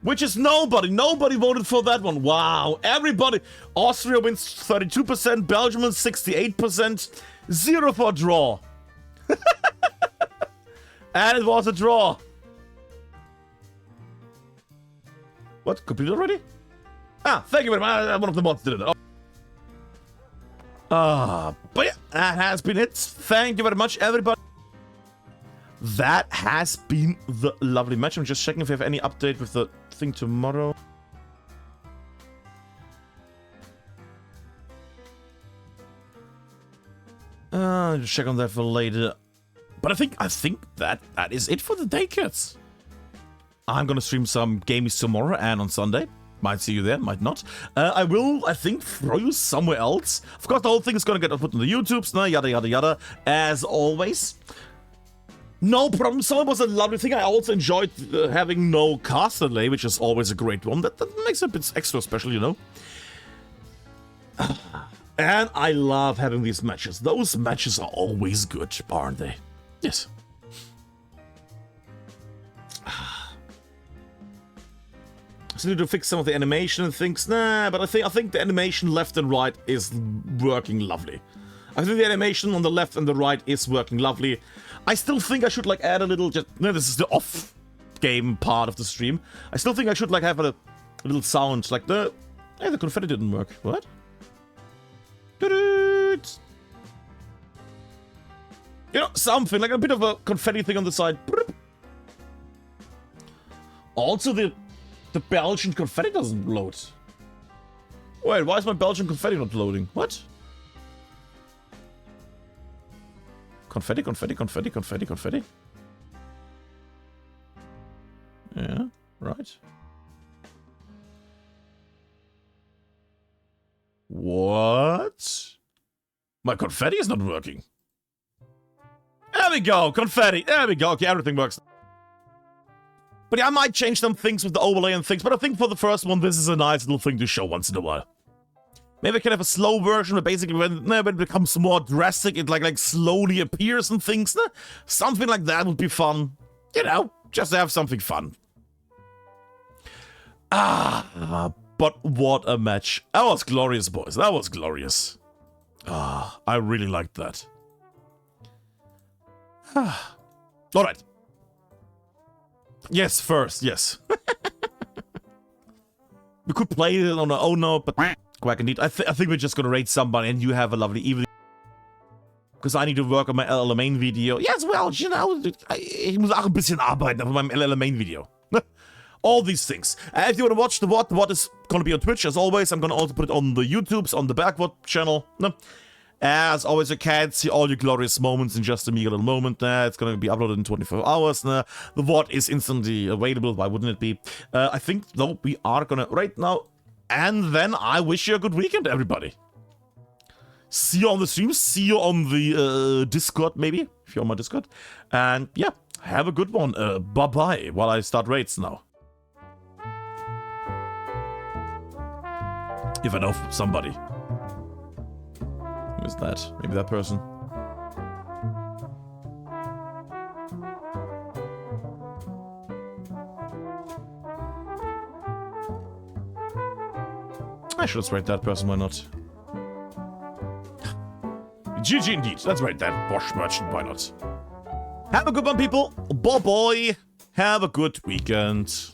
Which is nobody. Nobody voted for that one. Wow. Everybody. Austria wins 32%. Belgium wins 68%. 0 for a draw. And it was a draw. What? Completed already? Thank you very much. One of the mods did it. But yeah, that has been it. Thank you very much, everybody. That has been the lovely match. I'm just checking if we have any update with the thing tomorrow. Just check on that for later. But I think that is it for the day, kids. I'm gonna stream some games tomorrow and on Sunday. Might see you there, might not. I will, I think, throw you somewhere else. Of course, the whole thing is gonna get put on the YouTubes, yada yada yada, as always. No problem. So it was a lovely thing. I also enjoyed having no cast delay, which is always a great one. That makes it a bit extra special, you know. And I love having these matches. Those matches are always good, aren't they? Yes. So need to fix some of the animation and things. Nah, but I think the animation left and right is working lovely. I think the animation on the left and the right is working lovely. I still think I should like add a little, no, this is the off game part of the stream. I still think I should like have a little sound like the confetti didn't work. What? You know, something like a bit of a confetti thing on the side. Also the Belgian confetti doesn't load. Wait, why is my Belgian confetti not loading? What? Confetti, confetti, confetti, confetti, confetti. Yeah, right. What? My confetti is not working. There we go, confetti. There we go. Okay, everything works. But yeah, I might change some things with the overlay and things, but I think for the first one, this is a nice little thing to show once in a while. Maybe I can have a slow version where basically when it becomes more drastic, it like slowly appears and things. Something like that would be fun. You know, just to have something fun. But what a match. That was glorious, boys. That was glorious. I really liked that. Alright. Yes, first, yes. We could play it on our own now, but Quack indeed. I think we're just gonna raid somebody and you have a lovely evening. Because I need to work on my LL Main video. Yes, well, you know, ich muss auch ein bisschen arbeiten auf meinem LL Main video. All these things. If you want to watch the what is gonna be on Twitch, as always. I'm gonna also put it on the YouTubes, on the Backward channel. As always, you can see all your glorious moments in just a meager little moment. It's gonna be uploaded in 24 hours. The VOD is instantly available. Why wouldn't it be? I think, though, we are gonna right now. And then I wish you a good weekend, everybody. See you on the stream. See you on the Discord, maybe, if you're on my Discord. And yeah, have a good one. Bye-bye, while I start raids now. If I know somebody. Who is that? Maybe that person. I should have raid that person, why not? GG indeed. Let's rate that Bosch merchant. Why not? Have a good one, people. Bye-bye. Have a good weekend.